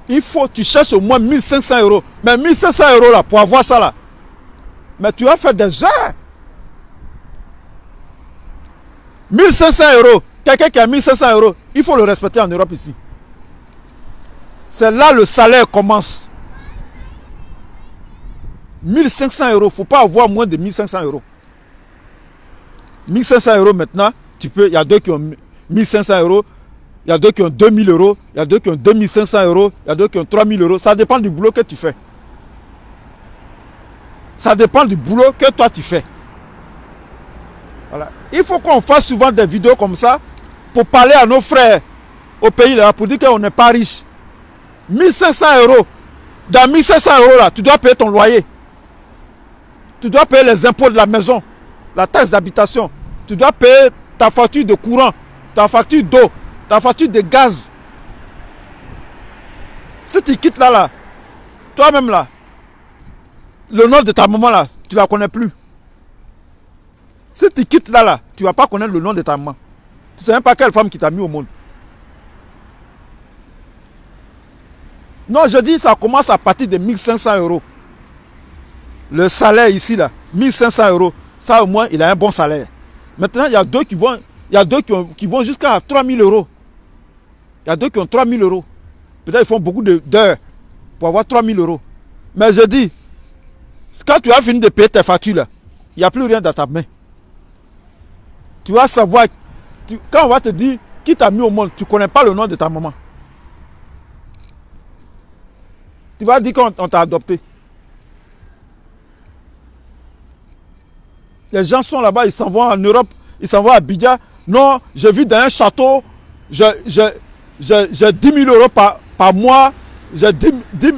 Il faut, tu cherches au moins 1500 euros. Mais 1500 euros là, pour avoir ça là, mais tu vas faire des heures. 1500 euros, quelqu'un qui a 1500 euros, il faut le respecter en Europe ici. C'est là le salaire commence. 1500 euros, il ne faut pas avoir moins de 1500 euros. 1500 euros maintenant, tu peux, il y a deux qui ont 1500 euros, il y a deux qui ont 2000 euros, il y a deux qui ont 2500 euros, il y a deux qui ont 3000 euros. Ça dépend du boulot que tu fais. Ça dépend du boulot que toi tu fais. Voilà. Il faut qu'on fasse souvent des vidéos comme ça pour parler à nos frères au pays là, pour dire qu'on n'est pas riche. 1500 euros. Dans 1500 euros là, tu dois payer ton loyer. Tu dois payer les impôts de la maison, la taxe d'habitation. Tu dois payer ta facture de courant, ta facture d'eau, ta facture de gaz. Si tu quittes là, toi-même là, le nom de ta maman là, tu ne la connais plus. Si tu quittes là, tu ne vas pas connaître le nom de ta maman. Tu ne sais même pas quelle femme qui t'a mis au monde. Non, je dis ça commence à partir de 1500 euros. Le salaire ici là, 1500 euros. Ça au moins, il a un bon salaire. Maintenant, il y a deux qui vont, qui vont jusqu'à 3000 euros. Il y a deux qui ont 3000 euros. Peut-être ils font beaucoup d'heures pour avoir 3000 euros. Mais je dis, quand tu as fini de payer tes factures là, il n'y a plus rien dans ta main. Tu vas savoir, quand on va te dire qui t'a mis au monde, tu ne connais pas le nom de ta maman. Tu vas dire qu'on t'a adopté. Les gens sont là-bas, ils s'en vont en Europe, ils s'en vont à Abidjan. Non, je vis dans un château, j'ai 10 000 euros par mois, j'ai 10 000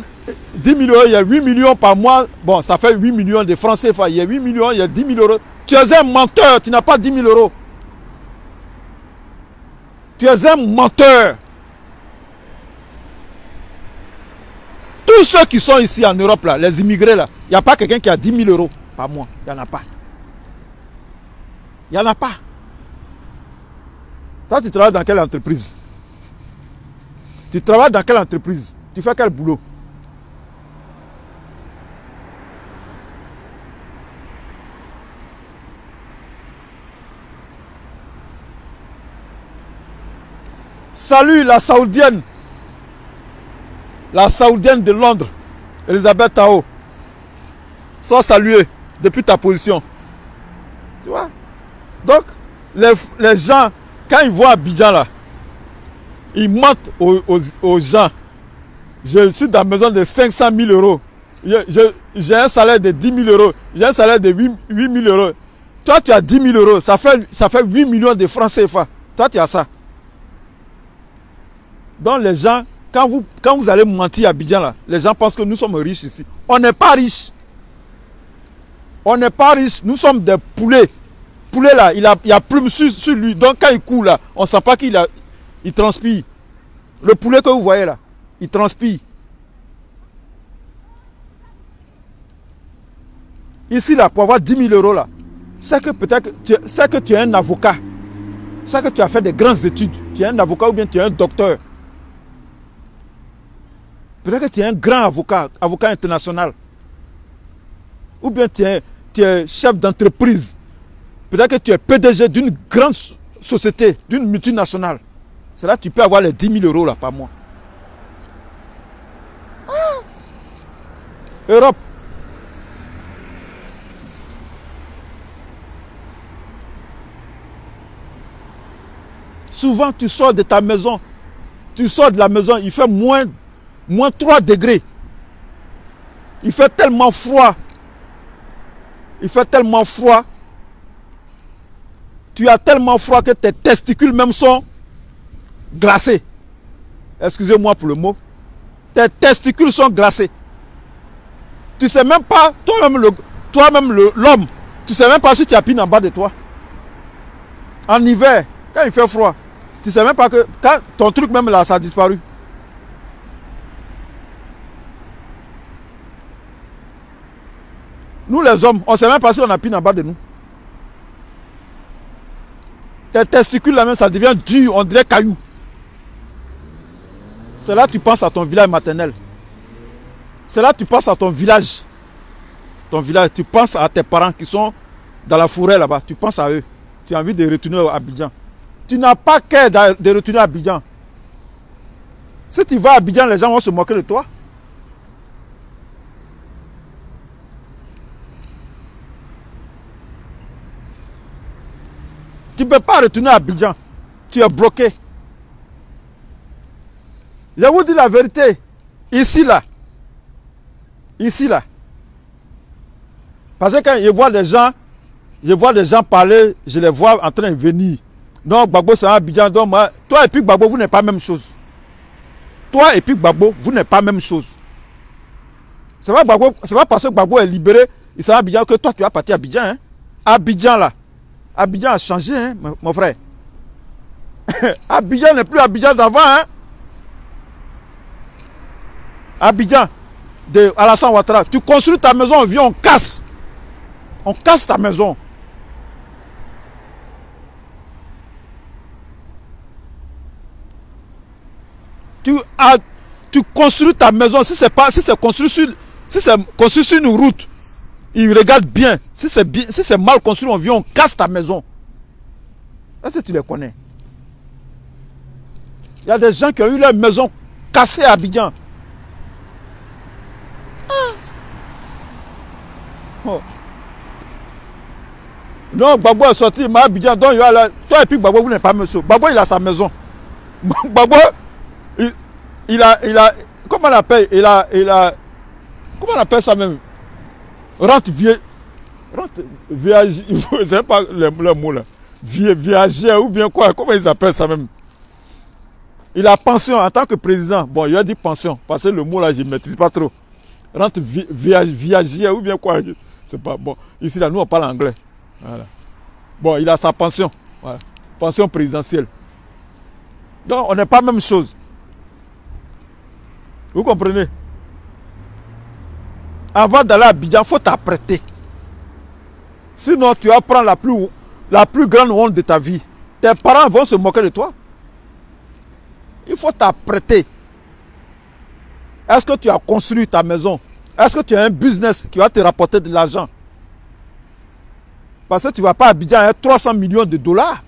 euros, il y a 8 millions par mois. Bon, ça fait 8 millions de francs CFA, il y a 8 millions, il y a 10 000 euros. Tu es un menteur, tu n'as pas 10 000 euros. Tu es un menteur. Tous ceux qui sont ici en Europe, là, les immigrés, là, il n'y a pas quelqu'un qui a 10 000 euros par mois. Il n'y en a pas. Il n'y en a pas. Toi, tu travailles dans quelle entreprise? Tu travailles dans quelle entreprise? Tu fais quel boulot? Salut la Saoudienne. La Saoudienne de Londres, Elisabeth Tao. Sois saluée depuis ta position. Tu vois? Donc, les gens, quand ils voient Abidjan là, ils mentent aux gens. Je suis dans la maison de 500 000 euros. J'ai un salaire de 10 000 euros. J'ai un salaire de 8 000 euros. Toi, tu as 10 000 euros. Ça fait 8 millions de francs CFA. Toi, tu as ça. Donc, les gens, quand vous allez mentir à Abidjan, là, les gens pensent que nous sommes riches ici. On n'est pas riches. On n'est pas riches. Nous sommes des poulets. Poulet là, il y a plume sur lui. Donc quand il coule là, on ne sent pas qu'il transpire. Le poulet que vous voyez là, il transpire. Ici là, pour avoir 10 000 euros là, c'est que peut-être que tu es un avocat. C'est que tu as fait des grandes études. Tu es un avocat ou bien tu es un docteur. Peut-être que tu es un grand avocat, avocat international. Ou bien tu es chef d'entreprise. Peut-être que tu es PDG d'une grande société, d'une multinationale. C'est là que tu peux avoir les 10 000 euros là, par mois. Ah. Europe. Souvent, tu sors de ta maison. Tu sors de la maison, il fait moins 3 degrés. Il fait tellement froid. Il fait tellement froid. Tu as tellement froid que tes testicules même sont glacés. Excusez-moi pour le mot. Tes testicules sont glacés. Tu sais même pas, toi-même l'homme, tu sais même pas si tu as pine en bas de toi. En hiver, quand il fait froid, tu sais même pas que quand ton truc même là, ça a disparu. Nous les hommes, on ne sait même pas si on a pine en bas de nous. Tes testicules là même, ça devient dur, on dirait caillou. C'est là que tu penses à ton village maternel. C'est là que tu penses à ton village. Ton village, tu penses à tes parents qui sont dans la forêt là-bas. Tu penses à eux. Tu as envie de retourner à Abidjan. Tu n'as pas qu'à de retourner à Abidjan. Si tu vas à Abidjan, les gens vont se moquer de toi. Tu ne peux pas retourner à Abidjan. Tu es bloqué. Je vous dis la vérité. Ici, là. Ici, là. Parce que quand je vois des gens parler, je les vois en train de venir. Donc, Gbagbo, c'est un Abidjan. Donc, moi, toi et puis Gbagbo, vous n'êtes pas la même chose. Toi et puis Gbagbo, vous n'êtes pas la même chose. C'est pas parce que Gbagbo est libéré, il s'est à Abidjan que toi, tu vas partir à Abidjan. Hein? Abidjan, là. Abidjan a changé, hein, mon frère. Abidjan n'est plus Abidjan d'avant. Hein? Abidjan, de Alassane Ouattara. Tu construis ta maison, on vient, on casse. On casse ta maison. Tu construis ta maison. Si c'est construit sur une route, il regarde bien. Si c'est mal construit, on vient, on casse ta maison. Est-ce que tu les connais? Il y a des gens qui ont eu leur maison cassée à Abidjan. Oh. Non, Gbagbo est sorti, il m'a Abidjan. Donc, toi et puis Gbagbo, vous n'êtes pas monsieur. Gbagbo, il a sa maison. Gbagbo, il a, comment on appelle? Comment on appelle ça même? Rente viage, je ne sais pas le mot là. Viagère ou bien quoi? Comment ils appellent ça même? Il a pension en tant que président. Bon, il a dit pension, parce que le mot là, je ne maîtrise pas trop. Rente viagère ou bien quoi? C'est pas bon. Ici là, nous on parle anglais. Voilà. Bon, il a sa pension. Voilà. Pension présidentielle. Donc, on n'est pas la même chose. Vous comprenez? Avant d'aller à Abidjan, il faut t'apprêter. Sinon, tu vas prendre la plus grande honte de ta vie. Tes parents vont se moquer de toi. Il faut t'apprêter. Est-ce que tu as construit ta maison? Est-ce que tu as un business qui va te rapporter de l'argent? Parce que tu ne vas pas à Abidjan avec 300 millions de dollars.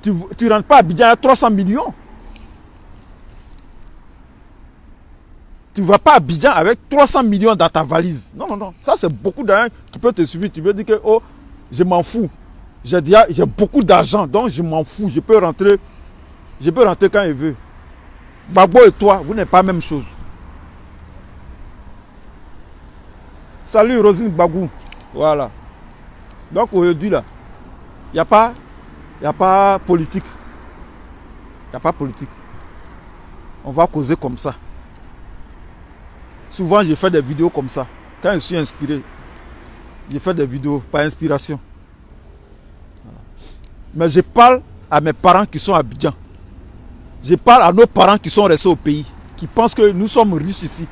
Tu ne rentres pas à Abidjan avec 300 millions. Tu ne vas pas à Abidjan avec 300 millions dans ta valise. Non, non, non. Ça, c'est beaucoup d'argent qui peut te suivre. Tu veux dire que, oh, je m'en fous. J'ai beaucoup d'argent, donc je m'en fous. Je peux rentrer quand je veux. Gbagbo et toi, vous n'êtes pas la même chose. Salut Rosine Gbagbo. Voilà. Donc aujourd'hui là, il n'y a pas politique. Il n'y a pas politique. On va causer comme ça. Souvent je fais des vidéos comme ça. Quand je suis inspiré, je fais des vidéos par inspiration. Voilà. Mais je parle à mes parents qui sont à Abidjan. Je parle à nos parents qui sont restés au pays, qui pensent que nous sommes riches ici.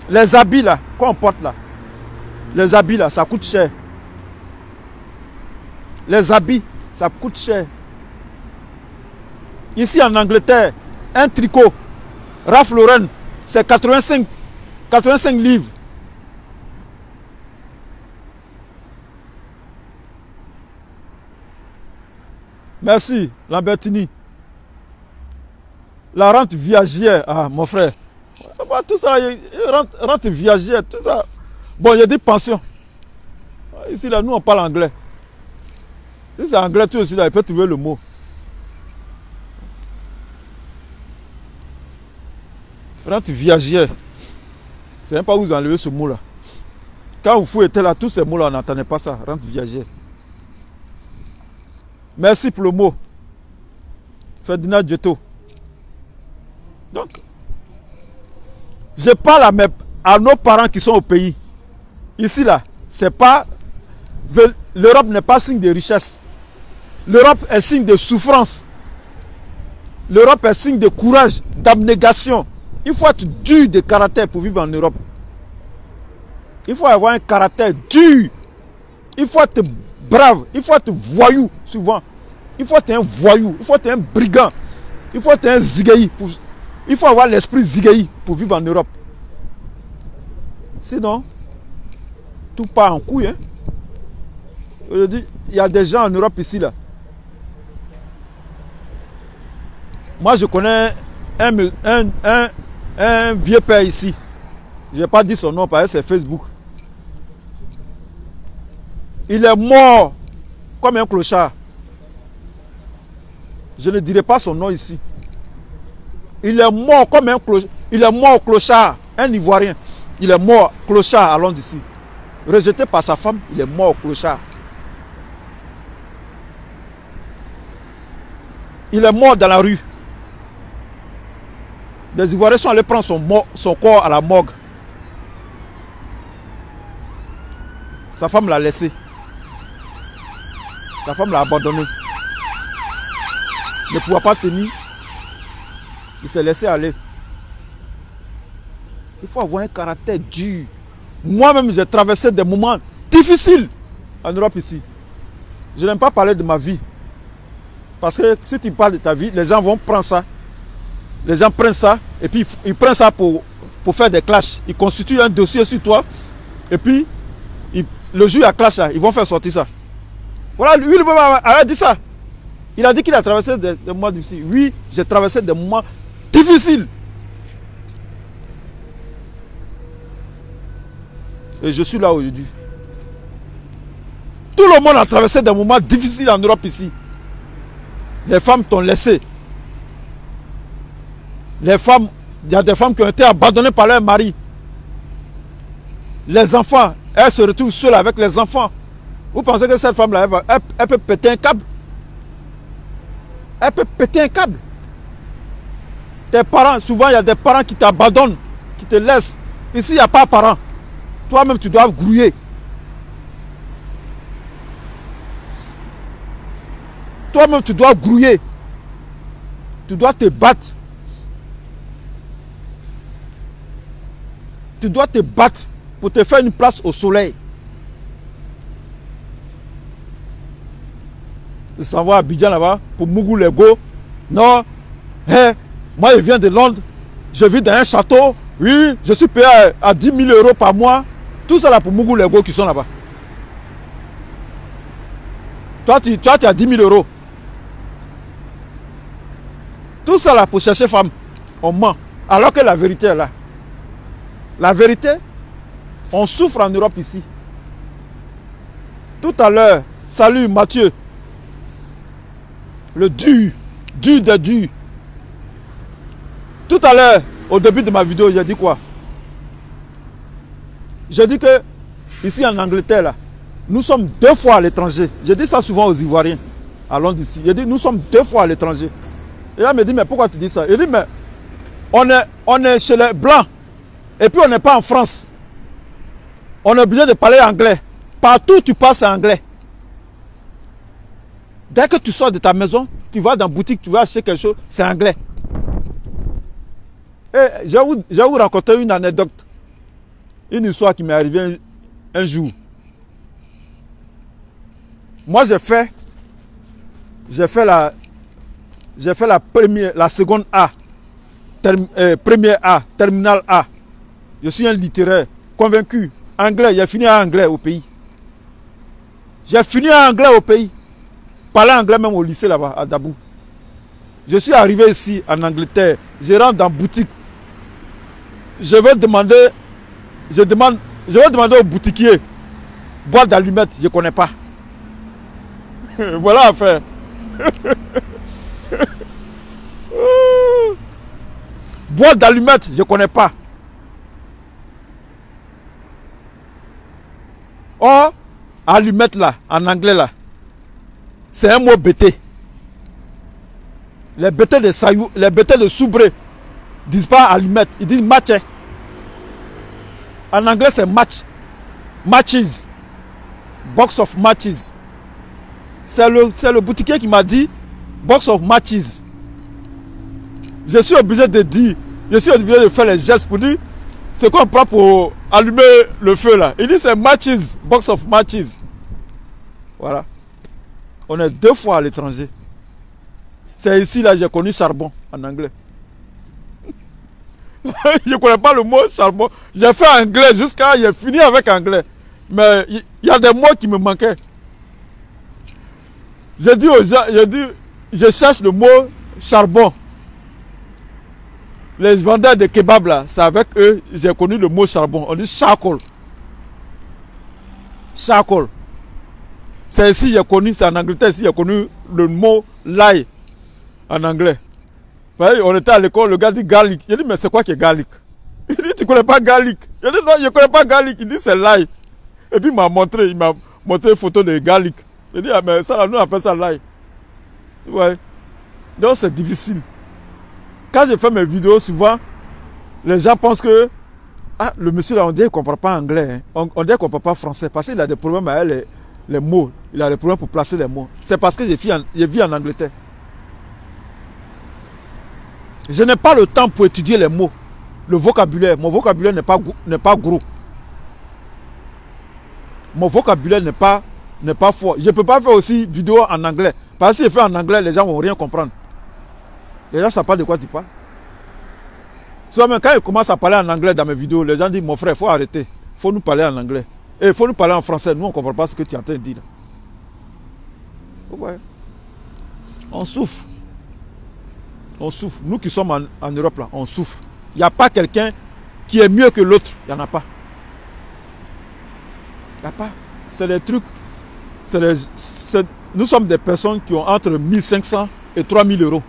Les habits là, qu'on porte là, les habits là, ça coûte cher. Les habits, ça coûte cher. Ici en Angleterre, un tricot, Ralph Lauren, c'est 85 livres. Merci, Lambertini. La rente viagère, ah mon frère. Tout ça, rente viagère, tout ça. Bon, il y a des pensions. Ici, là, nous, on parle anglais. Si c'est anglais, tu aussi, là, il peut trouver le mot. Rente viagère. C'est même pas où vous enlevez ce mot-là. Quand vous fouillez là, tous ces mots-là, on n'entendait pas ça. Rente viagère. Merci pour le mot. Ferdinand Dieto. Donc, je parle à nos parents qui sont au pays. Ici, là, c'est pas... L'Europe n'est pas signe de richesse. L'Europe est signe de souffrance. L'Europe est signe de courage, d'abnégation. Il faut être dur de caractère pour vivre en Europe. Il faut avoir un caractère dur. Il faut être brave. Il faut être voyou, souvent. Il faut être un voyou. Il faut être un brigand. Il faut être un zigaï. Il faut avoir l'esprit zigaï pour vivre en Europe. Sinon, tout part en couille. Hein? Aujourd'hui, il y a des gens en Europe ici, là. Moi, je connais un vieux père ici. Je n'ai pas dit son nom parce que c'est Facebook. Il est mort comme un clochard. Je ne dirai pas son nom ici. Il est mort comme un clochard. Il est mort clochard. Un Ivoirien. Il est mort clochard à Londres ici. Rejeté par sa femme, il est mort clochard. Il est mort dans la rue. Les Ivoiriens sont allés prendre son corps à la morgue. Sa femme l'a laissé. Sa femme l'a abandonné. Il ne pouvait pas tenir. Il s'est laissé aller. Il faut avoir un caractère dur. Moi-même, j'ai traversé des moments difficiles en Europe ici. Je n'aime pas parler de ma vie. Parce que si tu parles de ta vie, les gens vont prendre ça. Les gens prennent ça et puis ils prennent ça pour faire des clashs. Ils constituent un dossier sur toi et puis le jour il y a clash, ils vont faire sortir ça. Voilà, lui, il a dit ça. Il a dit qu'il a traversé des moments difficiles. Oui, j'ai traversé des moments difficiles. Et je suis là aujourd'hui. Tout le monde a traversé des moments difficiles en Europe ici. Les femmes t'ont laissé. Les femmes, il y a des femmes qui ont été abandonnées par leur mari. Les enfants, elles se retrouvent seules avec les enfants. Vous pensez que cette femme-là, elle peut péter un câble? Elle peut péter un câble. Tes parents, souvent il y a des parents qui t'abandonnent, qui te laissent. Ici, il n'y a pas de parents. Toi-même, tu dois grouiller. Toi-même, tu dois grouiller. Tu dois te battre. Tu dois te battre pour te faire une place au soleil. Il s'en va à Abidjan là-bas pour Mougou Lego. Non, hey, moi je viens de Londres. Je vis dans un château. Oui, je suis payé à 10 000 € par mois. Tout ça là pour Mougou Lego qui sont là-bas. Toi, tu as 10 000 €. Tout ça là pour chercher femme. On ment. Alors que la vérité est là. La vérité, on souffre en Europe ici. Tout à l'heure, salut Mathieu. Le dur de dur. Tout à l'heure, au début de ma vidéo, j'ai dit quoi? J'ai dit que, ici en Angleterre, là, nous sommes 2 fois à l'étranger. J'ai dit ça souvent aux Ivoiriens, à Londres ici. J'ai dit, nous sommes 2 fois à l'étranger. Et là, il me dit, mais pourquoi tu dis ça? Il dit, mais on est chez les Blancs. Et puis on n'est pas en France. On est obligé de parler anglais. Partout où tu passes, c'est anglais. Dès que tu sors de ta maison, tu vas dans la boutique, tu vas acheter quelque chose, c'est anglais. Et je vais vous raconter une anecdote. Une histoire qui m'est arrivée un jour. Moi, j'ai fait la seconde A. Première A, terminale A. Je suis un littéraire, convaincu. Anglais, j'ai fini en anglais au pays. J'ai fini en anglais au pays. Parler anglais même au lycée là-bas, à Dabou. Je suis arrivé ici, en Angleterre. Je rentre dans la boutique. Je vais demander au boutiquier, boîte d'allumettes, je ne connais pas. Voilà à faire. Boîte d'allumettes, je ne connais pas. Or, allumette là, en anglais là, c'est un mot bêté. Les bêtés de Sayou, les bêtés de Soubré disent pas allumette, ils disent match. En anglais c'est match. Matches. Box of matches. C'est le boutiquier qui m'a dit box of matches. Je suis obligé de dire, je suis obligé de faire les gestes pour dire ce qu'on prend pour allumer le feu là. Il dit c'est matches, box of matches. Voilà. On est 2 fois à l'étranger. C'est ici là j'ai connu charbon en anglais. Je ne connais pas le mot charbon. J'ai fait anglais jusqu'à j'ai fini avec anglais. Mais il y a des mots qui me manquaient. J'ai dit aux gens, je cherche le mot charbon. Les vendeurs de kebab là, c'est avec eux, j'ai connu le mot charbon. On dit charcoal. Charcoal. C'est ici j'ai connu, c'est en Angleterre, ici j'ai connu le mot l'ail en anglais. On était à l'école, le gars dit garlic. Il dit mais c'est quoi qui est garlic? Il dit tu connais pas garlic? Il dit non, je connais pas garlic. Il dit c'est l'ail. Et puis il m'a montré une photo de garlic. Il dit ah mais ça là, nous on appelle ça l'ail. Ouais. Donc c'est difficile. Quand je fais mes vidéos, souvent, les gens pensent que ah, le monsieur là, on dirait qu'il ne comprend pas anglais. Hein. On dirait qu'il ne comprend pas français. Parce qu'il a des problèmes avec les mots. Il a des problèmes pour placer les mots. C'est parce que j'ai vis en Angleterre. Je n'ai pas le temps pour étudier les mots. Le vocabulaire. Mon vocabulaire n'est pas gros. Mon vocabulaire n'est pas fort. Je ne peux pas faire aussi vidéo en anglais. Parce que si je fais en anglais, les gens ne vont rien comprendre. Les gens ne savent pas de quoi tu parles. Seulement quand ils commencent à parler en anglais dans mes vidéos, les gens disent mon frère, il faut arrêter. Il faut nous parler en anglais. Et il faut nous parler en français. Nous, on ne comprend pas ce que tu es en train de dire. Ouais. On souffre. On souffre. Nous qui sommes en Europe, là, on souffre. Il n'y a pas quelqu'un qui est mieux que l'autre. Il n'y en a pas. Il n'y a pas. C'est des trucs. Nous sommes des personnes qui ont entre 1500 et 3000 euros.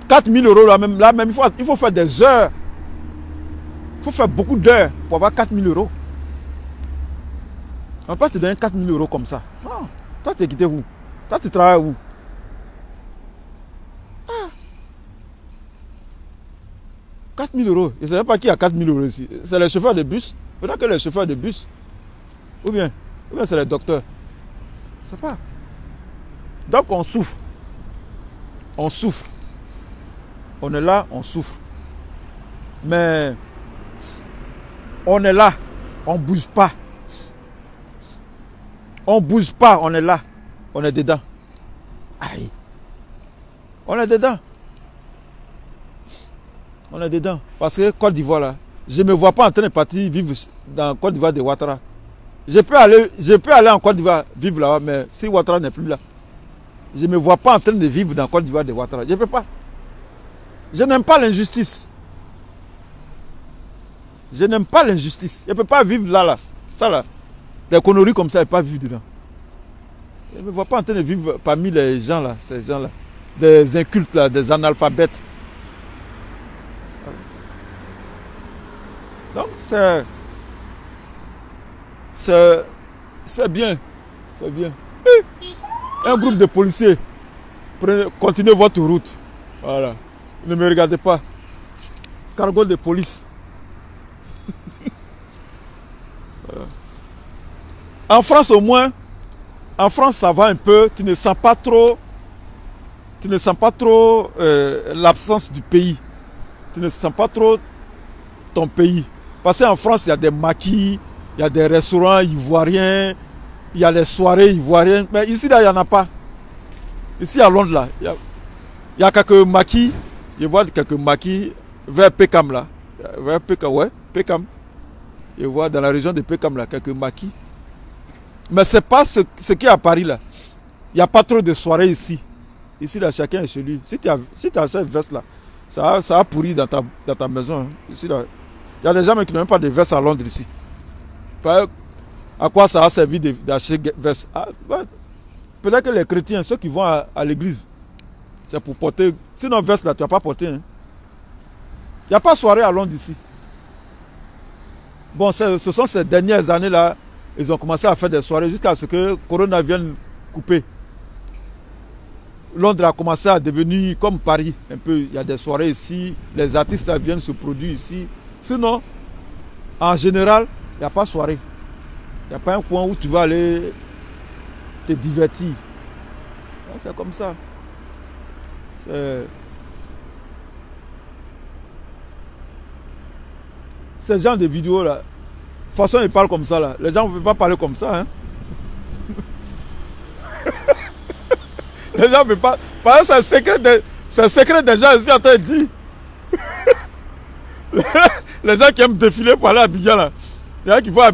4000 euros, là même il faut faire des heures. Il faut faire beaucoup d'heures pour avoir 4000 euros. On ne peut pas te donner 4000 euros comme ça. Non. Toi, tu es quitté où? Toi, tu travailles où? Ah. 4000 euros. Je ne sais pas qui a 4000 euros ici. C'est les chauffeurs de bus. Peut-être que les chauffeurs de bus. Ou bien c'est les docteurs. Je ne sais pas. Donc, on souffre. On souffre. On est là, on souffre. Mais on est là, on ne bouge pas. On ne bouge pas, on est là. On est dedans. Aïe. On est dedans. On est dedans. Parce que Côte d'Ivoire, là, je ne me vois pas en train de partir vivre dans Côte d'Ivoire de Ouattara. Je peux aller en Côte d'Ivoire vivre là-bas, mais si Ouattara n'est plus là, je ne me vois pas en train de vivre dans Côte d'Ivoire de Ouattara. Je ne peux pas. Je n'aime pas l'injustice. Je n'aime pas l'injustice. Je ne peux pas vivre là. Ça là. Des conneries comme ça, je ne peux pas vivre dedans. Je ne me vois pas en train de vivre parmi les gens là, ces gens là. Des incultes là, des analphabètes. Donc c'est bien. C'est bien. Un groupe de policiers. Continuez votre route. Voilà. Ne me regardez pas. Cargo de police. En France au moins, en France ça va un peu. Tu ne sens pas trop l'absence du pays. Tu ne sens pas trop ton pays. Parce qu'en France il y a des maquis, il y a des restaurants ivoiriens, il y a des soirées ivoiriennes. Mais ici là il n'y en a pas. Ici à Londres là, il y a quelques maquis. Je vois quelques maquis vers Peckham là. Vers Peckham, ouais, Peckham. Je vois dans la région de Peckham là, quelques maquis. Mais ce n'est pas ce qu'il y a à Paris là. Il n'y a pas trop de soirées ici. Ici là, chacun est chez lui. Si tu as cette veste là, ça a pourri dans ta maison. Hein. Ici là, il y a des gens qui n'ont même pas de veste à Londres ici. À quoi ça a servi d'acheter veste? Peut-être que les chrétiens, ceux qui vont à l'église, c'est pour porter. Sinon, veste là, tu n'as pas porté. Hein. Il n'y a pas soirée à Londres ici. Bon, ce sont ces dernières années-là, ils ont commencé à faire des soirées jusqu'à ce que Corona vienne couper. Londres a commencé à devenir comme Paris, un peu. Il y a des soirées ici, les artistes viennent se produire ici. Sinon, en général, il n'y a pas de soirée. Il n'y a pas un coin où tu vas aller te divertir. C'est comme ça. Ces gens de vidéos là, de toute façon ils parlent comme ça là. Les gens ne peuvent pas parler comme ça. Hein. Les gens ne peuvent pas. Parce que c'est le secret des gens, je suis en train de dire. Les gens qui aiment défiler pour aller à Abidjan là. Il y en a qui vont à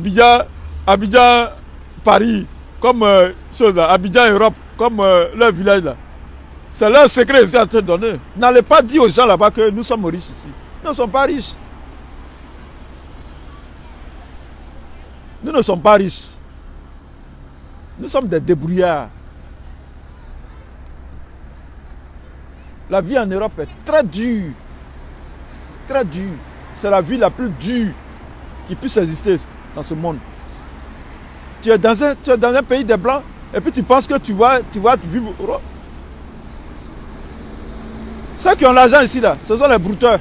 Abidjan, Paris, comme chose là, Abidjan, Europe, comme leur village là. C'est leur secret que je suis en train de donner. N'allez pas dire aux gens là-bas que nous sommes riches ici. Nous ne sommes pas riches. Nous ne sommes pas riches. Nous sommes des débrouillards. La vie en Europe est très dure. Très dure. C'est la vie la plus dure qui puisse exister dans ce monde. Tu es dans un pays des Blancs et puis tu penses que tu vas vivre. Ceux qui ont l'argent ici, là, ce sont les brouteurs.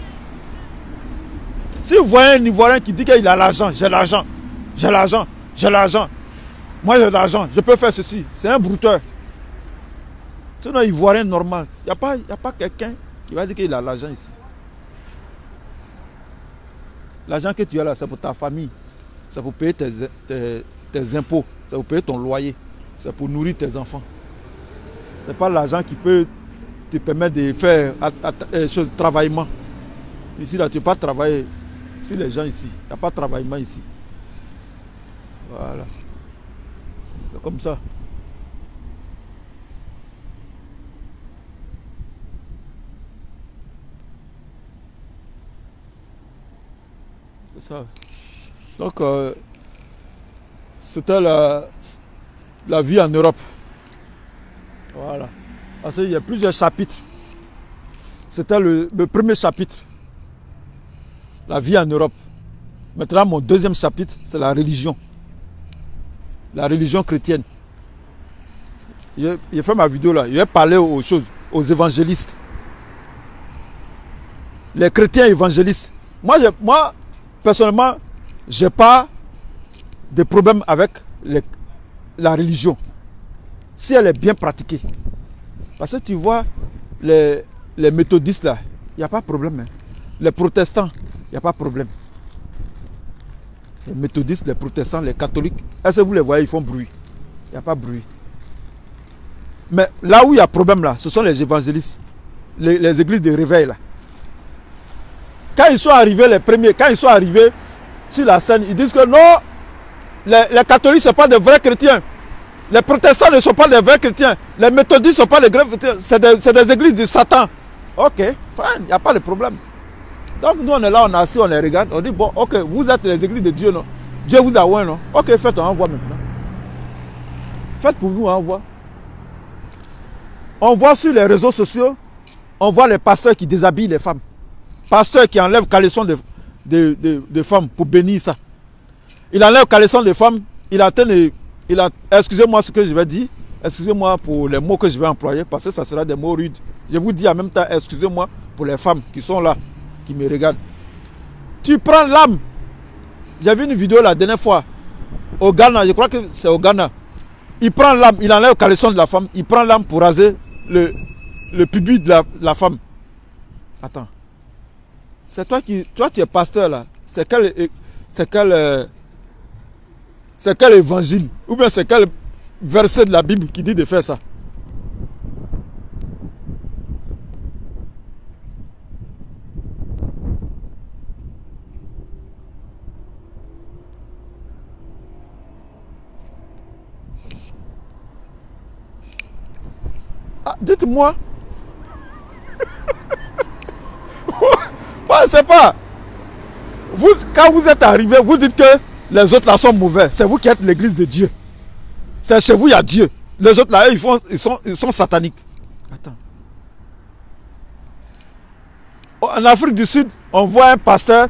Si vous voyez un Ivoirien qui dit qu'il a l'argent, j'ai l'argent, j'ai l'argent, j'ai l'argent. Moi j'ai l'argent, je peux faire ceci. C'est un brouteur. C'est un Ivoirien normal. Il n'y a pas quelqu'un qui va dire qu'il a l'argent ici. L'argent que tu as là, c'est pour ta famille. C'est pour payer tes impôts. C'est pour payer ton loyer. C'est pour nourrir tes enfants. Ce n'est pas l'argent qui peut te permettre de faire choses, travaillement. Ici, là, tu ne peux pas travailler sur les gens ici. Il n'y a pas de travaillement ici. Voilà. C'est comme ça. C'est ça. Donc, c'était la vie en Europe. Voilà. Parce qu'il y a plusieurs chapitres. C'était le premier chapitre. La vie en Europe. Maintenant, mon deuxième chapitre, c'est la religion. La religion chrétienne. J'ai fait ma vidéo là. Je vais parler aux choses, aux évangélistes. Les chrétiens évangélistes. Moi personnellement, je n'ai pas de problème avec la religion. Si elle est bien pratiquée. Parce que tu vois, les méthodistes là, il n'y a pas de problème. Hein. Les protestants, il n'y a pas de problème. Les méthodistes, les protestants, les catholiques, est-ce que vous les voyez, ils font bruit? Il n'y a pas de bruit. Mais là où il y a problème là, ce sont les évangélistes, les églises de réveil là. Quand ils sont arrivés les premiers, quand ils sont arrivés sur la scène, ils disent que non, les catholiques ne sont pas des vrais chrétiens. Les protestants ne sont pas des vrais chrétiens. Les méthodistes ne sont pas des vrais chrétiens. C'est des églises de Satan. Ok, fine, il n'y a pas de problème. Donc nous on est là, on est assis, on les regarde. On dit bon, ok, vous êtes les églises de Dieu, non? Dieu vous a oint, non? Ok, faites un envoi maintenant. Faites pour nous un envoi. On voit sur les réseaux sociaux, on voit les pasteurs qui déshabillent les femmes. Pasteurs qui enlèvent caleçon de femmes pour bénir ça. Il enlève caleçon de femmes, excusez-moi ce que je vais dire, excusez-moi pour les mots que je vais employer, parce que ça sera des mots rudes. Je vous dis en même temps, excusez-moi pour les femmes qui sont là, qui me regardent. Tu prends l'âme. J'ai vu une vidéo la dernière fois, au Ghana, je crois que c'est au Ghana. Il prend l'âme, il enlève le caleçon de la femme, il prend l'âme pour raser le pubis de la femme. Attends. C'est toi tu es pasteur là. C'est quel évangile ou bien c'est quel verset de la Bible qui dit de faire ça? Ah, dites-moi. Je ne sais pas. Quand vous êtes arrivé, vous dites que les autres là sont mauvais. C'est vous qui êtes l'église de Dieu. C'est chez vous, il y a Dieu. Les autres là, ils sont sataniques. Attends. En Afrique du Sud, on voit un pasteur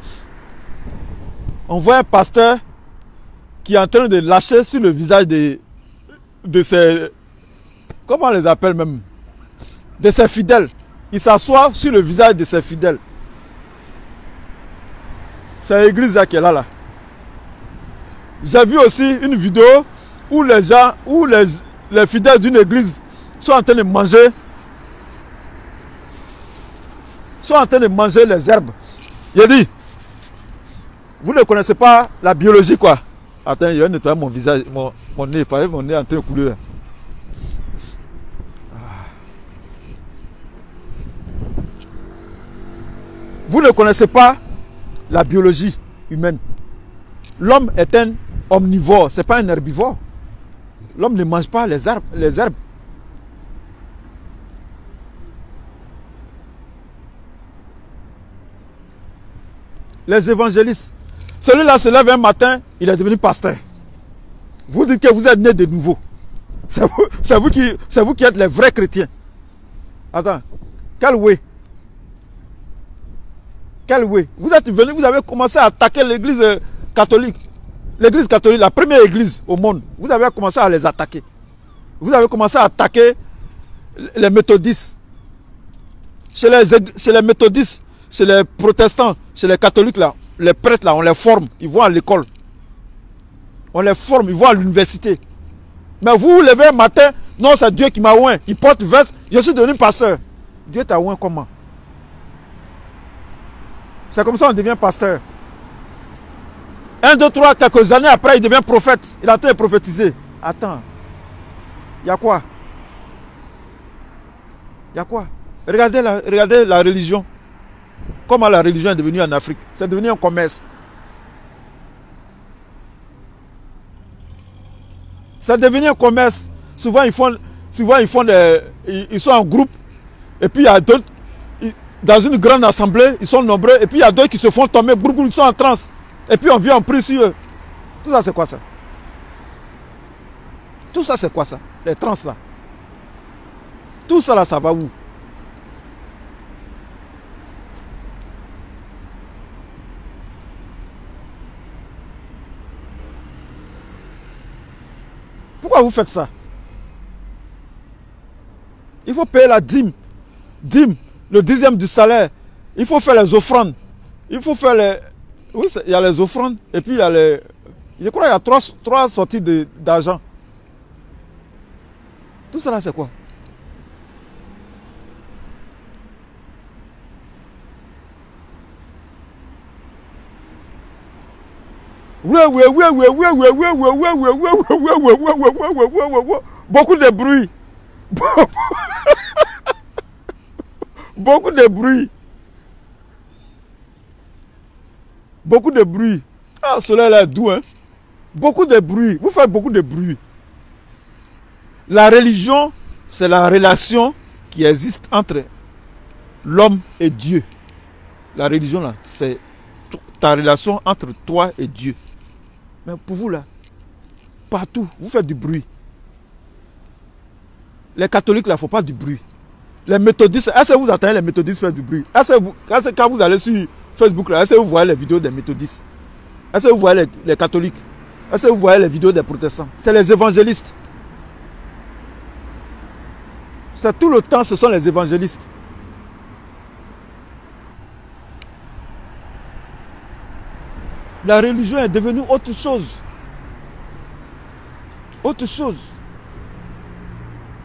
qui est en train de lâcher sur le visage de ses... Comment on les appelle même? De ses fidèles. Il s'assoit sur le visage de ses fidèles. C'est l'église qui est là. J'ai vu aussi une vidéo où les gens, les fidèles d'une église sont en train de manger. Les herbes. Il dit, vous ne connaissez pas la biologie quoi. Attends, il va nettoyer mon visage, mon nez, mon nez en train de couler. Vous ne connaissez pas la biologie humaine. L'homme est un omnivore, ce n'est pas un herbivore. L'homme ne mange pas les herbes. Les évangélistes. Celui-là se lève un matin, il est devenu pasteur. Vous dites que vous êtes né de nouveau. C'est vous qui êtes les vrais chrétiens. Attends, quel way? Vous êtes venu, vous avez commencé à attaquer l'église catholique. L'église catholique, la première église au monde. Vous avez commencé à les attaquer. Vous avez commencé à attaquer les méthodistes. Chez les méthodistes, chez les protestants, chez les catholiques, là, les prêtres, là, on les forme. Ils vont à l'école. On les forme, ils vont à l'université. Mais vous vous levez un matin, non, c'est Dieu qui m'a oint. Il porte veste, je suis devenu pasteur. Dieu t'a oint comment? C'est comme ça qu'on devient pasteur. 1, 2, 3, quelques années après, il devient prophète. Il a été prophétisé. Attends. Il y a quoi? Regardez la religion. Comment la religion est devenue en Afrique? C'est devenu un commerce. C'est devenu un commerce. Souvent, ils sont en groupe. Et puis, il y a d'autres. Dans une grande assemblée, ils sont nombreux. Et puis, il y a d'autres qui se font tomber. Ils sont en transe. Et puis, on vient en prie sur eux. Tout ça, c'est quoi ça? Tout ça, c'est quoi ça? Les trans là. Tout ça là, ça va où? Pourquoi vous faites ça? Il faut payer la dîme. Dîme, le 10e du salaire. Il faut faire les offrandes. Il faut faire les... Oui, il y a les offrandes. Et puis il y a les... Je crois qu'il y a trois sorties d'argent. Tout cela, c'est quoi? Beaucoup de bruit. Beaucoup de bruit. Beaucoup de bruit. Ah, cela là est doux, hein. Beaucoup de bruit. Vous faites beaucoup de bruit. La religion, c'est la relation qui existe entre l'homme et Dieu. La religion, là, c'est ta relation entre toi et Dieu. Mais pour vous, là, partout, vous faites du bruit. Les catholiques, là, il ne faut pas du bruit. Les méthodistes, est-ce que vous attendez les méthodistes faire du bruit? Est-ce que quand vous allez sur Facebook, là, est-ce que vous voyez les vidéos des méthodistes? Est-ce que vous voyez les catholiques? Est-ce que vous voyez les vidéos des protestants? C'est les évangélistes. C'est tout le temps, ce sont les évangélistes. La religion est devenue autre chose. Autre chose.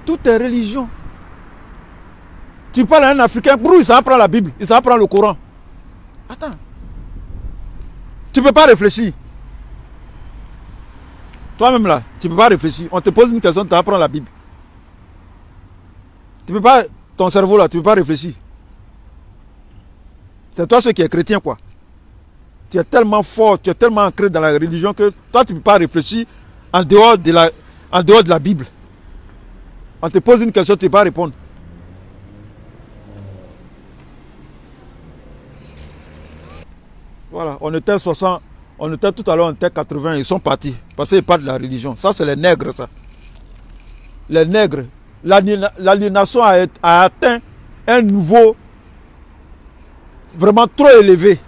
Tout est religion. Tu parles à un Africain, il s'en prend la Bible, il s'en prend le Coran. Attends. Tu ne peux pas réfléchir. Toi-même là, tu ne peux pas réfléchir. On te pose une question, tu apprends la Bible. Tu ne peux pas, ton cerveau là, tu ne peux pas réfléchir. C'est toi ce qui est chrétien quoi. Tu es tellement fort, tu es tellement ancré dans la religion que toi tu ne peux pas réfléchir en dehors de la Bible. On te pose une question, tu ne peux pas répondre. Voilà, on était On était tout à l'heure, on était 80, ils sont partis. Parce qu'ils parlent de la religion. Ça, c'est les nègres, ça. Les nègres. L'aliénation a atteint un niveau vraiment trop élevé.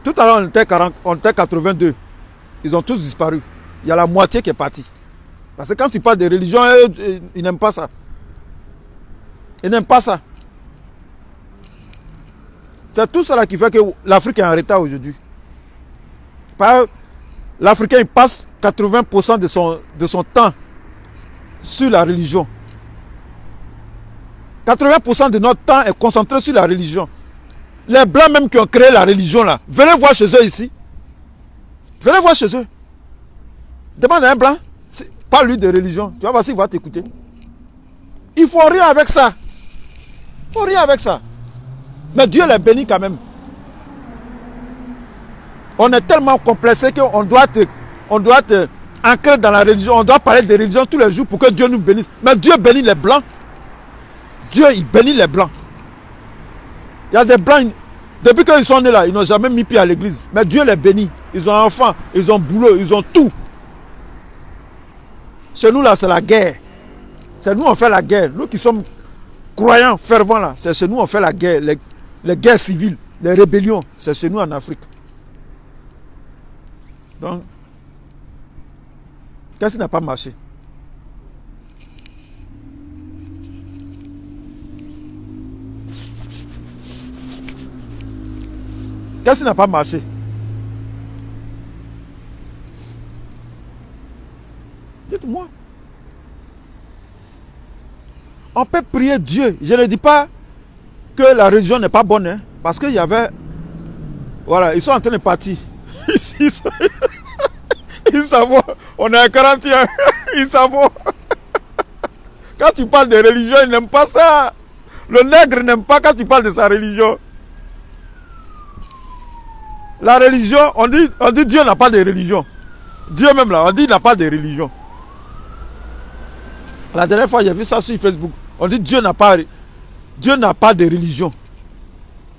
Tout à l'heure, on était 82. Ils ont tous disparu. Il y a la moitié qui est partie. Parce que quand tu parles de religion, ils n'aiment pas ça. Ils n'aiment pas ça. C'est tout cela qui fait que l'Afrique est en retard aujourd'hui. L'Africain, il passe 80% de son temps sur la religion. 80% de notre temps est concentré sur la religion. Les Blancs même qui ont créé la religion là, venez voir chez eux ici. Venez voir chez eux. Demande à un Blanc, parle-lui de religion. Tu vas voir s'il va t'écouter. Il faut rien avec ça. Il faut rien avec ça. Mais Dieu les bénit quand même. On est tellement complexé qu'on doit être ancré dans la religion. On doit parler de religion tous les jours pour que Dieu nous bénisse. Mais Dieu bénit les Blancs. Dieu, il bénit les Blancs. Il y a des Blancs, depuis qu'ils sont nés là, ils n'ont jamais mis pied à l'église. Mais Dieu les bénit. Ils ont enfants, ils ont boulot, ils ont tout. Chez nous là, c'est la guerre. C'est nous on fait la guerre. Nous qui sommes croyants, fervents là, c'est chez nous on fait la guerre. Les guerres civiles, les rébellions, c'est chez nous en Afrique. Donc, qu'est-ce qui n'a pas marché? Qu'est-ce qui n'a pas marché? Dites-moi. On peut prier Dieu. Je ne dis pas que la religion n'est pas bonne, hein, parce qu'il y avait... Voilà, ils sont en train de partir. Ils savent. On est à 41. Ils savent. Quand tu parles de religion, ils n'aiment pas ça. Le nègre n'aime pas quand tu parles de sa religion. La religion, on dit Dieu n'a pas de religion. Dieu même là, on dit il n'a pas de religion. La dernière fois, j'ai vu ça sur Facebook. On dit Dieu n'a pas de religion.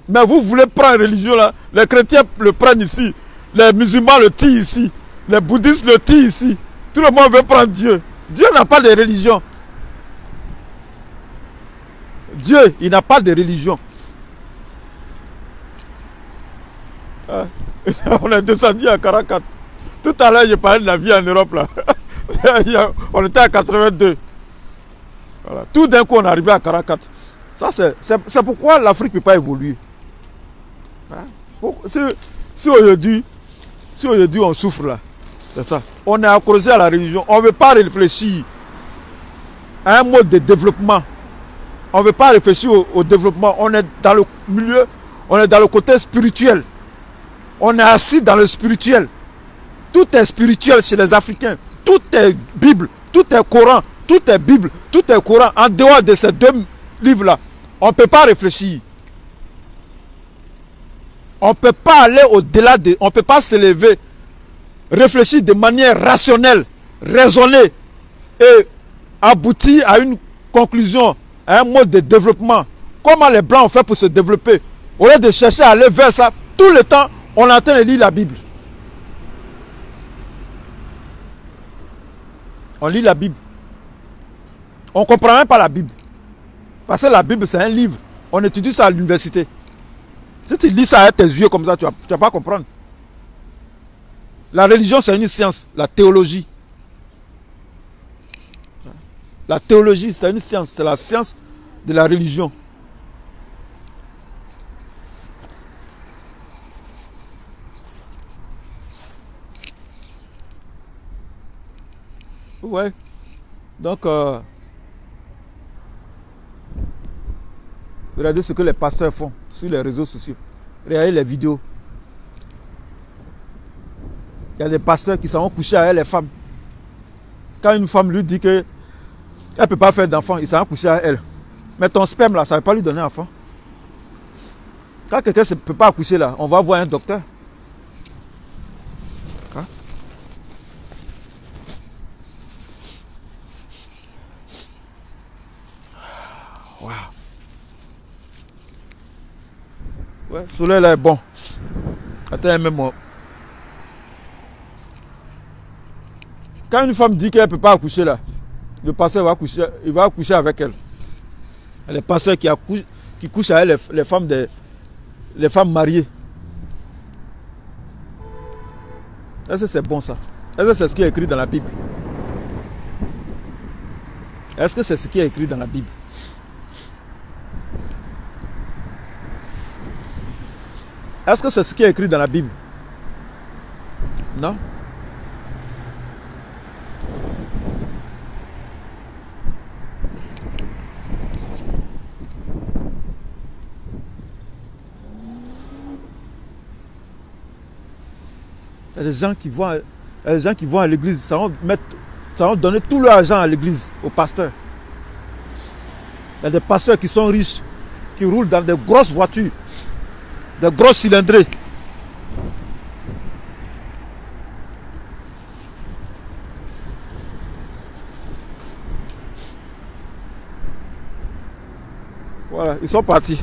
Mais vous voulez prendre religion là. Les chrétiens le prennent ici. Les musulmans le tirent ici. Les bouddhistes le tirent ici. Tout le monde veut prendre Dieu. Dieu n'a pas de religion. Dieu, il n'a pas de religion. On est descendu à 44. Tout à l'heure, j'ai parlé de la vie en Europe là. On était à 82. Voilà. Tout d'un coup, on est arrivé à 44. Ça, c'est pourquoi l'Afrique ne peut pas évoluer. Voilà. Si aujourd'hui on souffre là, c'est ça. On est accroché à la religion. On ne veut pas réfléchir à un mode de développement. On ne veut pas réfléchir au développement. On est dans le milieu, on est dans le côté spirituel. On est assis dans le spirituel. Tout est spirituel chez les Africains. Tout est Bible, tout est Coran, tout est Bible, tout est Coran. En dehors de ces deux livres-là, on ne peut pas réfléchir. On ne peut pas aller au-delà de... On ne peut pas s'élever, réfléchir de manière rationnelle, raisonnée et aboutir à une conclusion, à un mode de développement. Comment les Blancs ont fait pour se développer? Au lieu de chercher à aller vers ça, tout le temps, on est en train de lire la Bible. On lit la Bible. On ne comprend même pas la Bible. Parce que la Bible, c'est un livre. On étudie ça à l'université. Si tu lis ça avec tes yeux comme ça, tu ne vas pas comprendre. La religion, c'est une science. La théologie. La théologie, c'est une science. C'est la science de la religion. Ouais. Donc, regardez ce que les pasteurs font sur les réseaux sociaux. Regardez les vidéos. Il y a des pasteurs qui s'en vont coucher avec les femmes. Quand une femme lui dit que elle ne peut pas faire d'enfant, il s'en va coucher avec elle. Mais ton sperme là, ça ne va pas lui donner enfant. Quand quelqu'un ne peut pas accoucher là, on va voir un docteur. Hein? Wow. Ouais, le soleil là est bon. Attends, même moi. Quand une femme dit qu'elle ne peut pas accoucher là, le pasteur va coucher, il va accoucher avec elle. Les pasteurs qui couchent avec les femmes mariées. Est-ce que c'est bon ça? Est-ce que c'est ce qui est écrit dans la Bible? Est-ce que c'est ce qui est écrit dans la Bible? Est-ce que c'est ce qui est écrit dans la Bible? Non? Il y a des gens qui vont à l'église, ça va donner tout leur argent à l'église, aux pasteurs. Il y a des pasteurs qui sont riches, qui roulent dans des grosses voitures, des grosses cylindrées. Voilà, ils sont partis.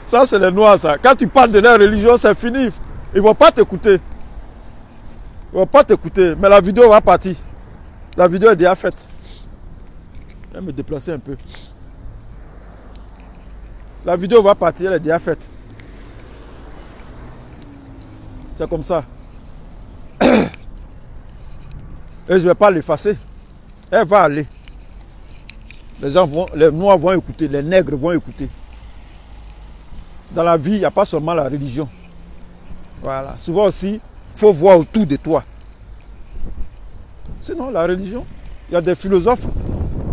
Ça c'est les noirs, ça. Quand tu parles de leur religion, c'est fini. Ils ne vont pas t'écouter. Ils ne vont pas t'écouter. Mais la vidéo va partir. La vidéo est déjà faite. Je vais me déplacer un peu. La vidéo va partir, elle est déjà faite. C'est comme ça. Et je ne vais pas l'effacer. Elle va aller. Les noirs vont écouter, les nègres vont écouter. Dans la vie, il n'y a pas seulement la religion. Voilà. Souvent aussi, il faut voir autour de toi. Sinon, la religion, il y a des philosophes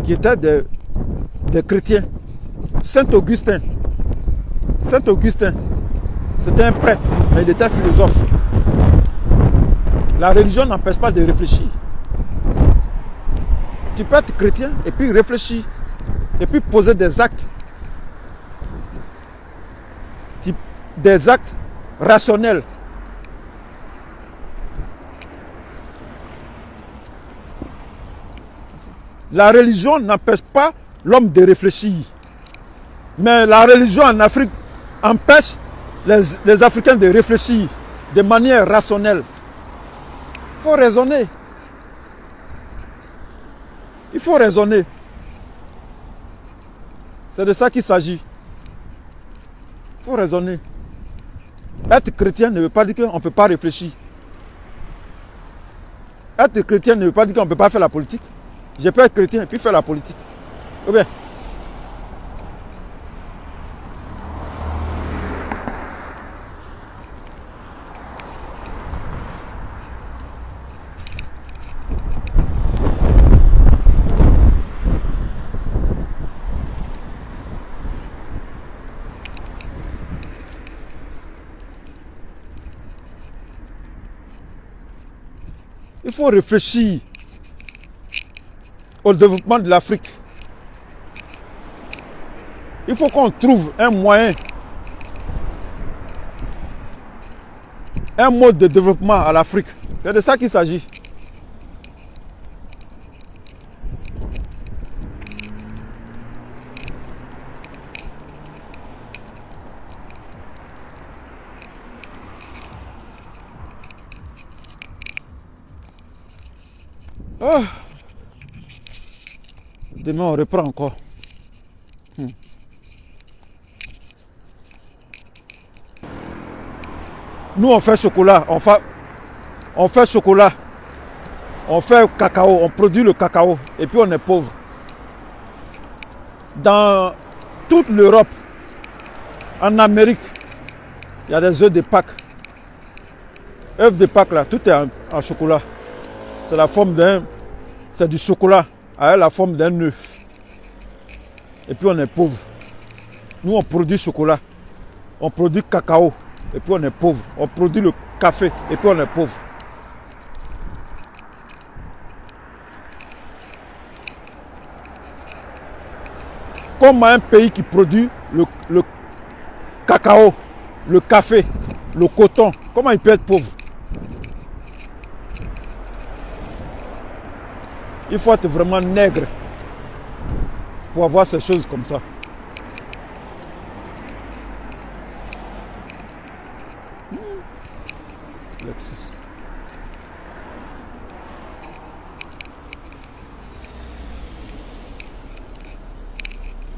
qui étaient des chrétiens. Saint Augustin. Saint Augustin, c'était un prêtre, mais il était philosophe. La religion n'empêche pas de réfléchir. Tu peux être chrétien et puis réfléchir. Et puis poser des actes. Des actes rationnels. La religion n'empêche pas l'homme de réfléchir. Mais la religion en Afrique empêche les Africains de réfléchir de manière rationnelle. Il faut raisonner. Il faut raisonner. C'est de ça qu'il s'agit. Il faut raisonner. Être chrétien ne veut pas dire qu'on ne peut pas réfléchir. Être chrétien ne veut pas dire qu'on ne peut pas faire la politique. Je peux être chrétien et puis faire la politique. Ou bien, il faut réfléchir au développement de l'Afrique. Il faut qu'on trouve un moyen, un mode de développement à l'Afrique. C'est de ça qu'il s'agit. Oh. Demain, on reprend encore. Nous, on fait chocolat. On fait chocolat. On fait cacao. On produit le cacao. Et puis, on est pauvre. Dans toute l'Europe, en Amérique, il y a des œufs de Pâques. Œufs de Pâques, là, tout est en chocolat. C'est la forme c'est du chocolat avec la forme d'un œuf. Et puis on est pauvre. Nous on produit chocolat, on produit cacao, et puis on est pauvre. On produit le café, et puis on est pauvre. Comme un pays qui produit le cacao, le café, le coton, comment il peut être pauvre? Il faut être vraiment nègre pour avoir ces choses comme ça. Lexus.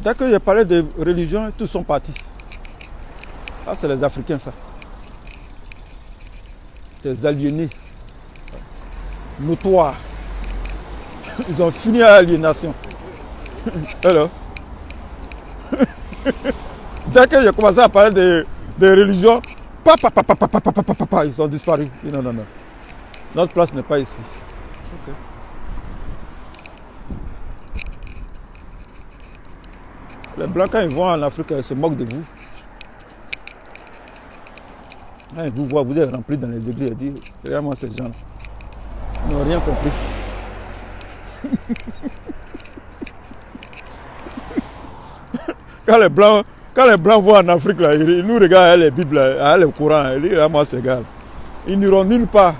Dès que j'ai parlé de religion, tous sont partis. Ah, c'est les Africains, ça. Des aliénés. Notoires. Ils ont fini à l'aliénation. Alors, dès que j'ai commencé à parler de religion, ils ont disparu. Non, non, non. Notre place n'est pas ici. Okay. Les Blancs, quand ils vont en Afrique, ils se moquent de vous. Quand ils vous voient, vous êtes remplis dans les églises, ils disent, regarde-moi ces gens-là. Ils n'ont rien compris. Quand les Blancs vont en Afrique, là, ils nous regardent les Bibles, les Courans, ils disent, regarde-moi ces gars. Ils n'iront nulle part.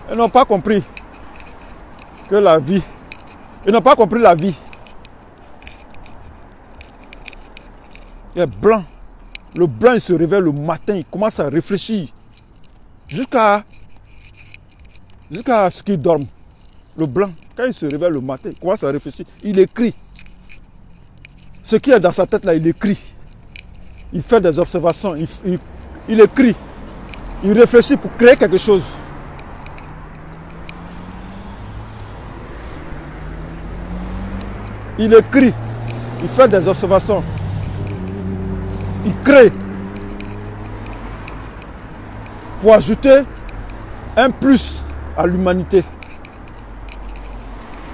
Ils n'ont pas compris que la vie. Ils n'ont pas compris la vie. Les Blancs. Le Blanc, il se réveille le matin, il commence à réfléchir. Jusqu'à ce qu'il dorme. Le Blanc, quand il se réveille le matin, il commence à réfléchir. Il écrit. Ce qui est dans sa tête là, il écrit. Il fait des observations. Il écrit. Il réfléchit pour créer quelque chose. Il écrit. Il fait des observations. Il crée. Pour ajouter un plus à l'humanité.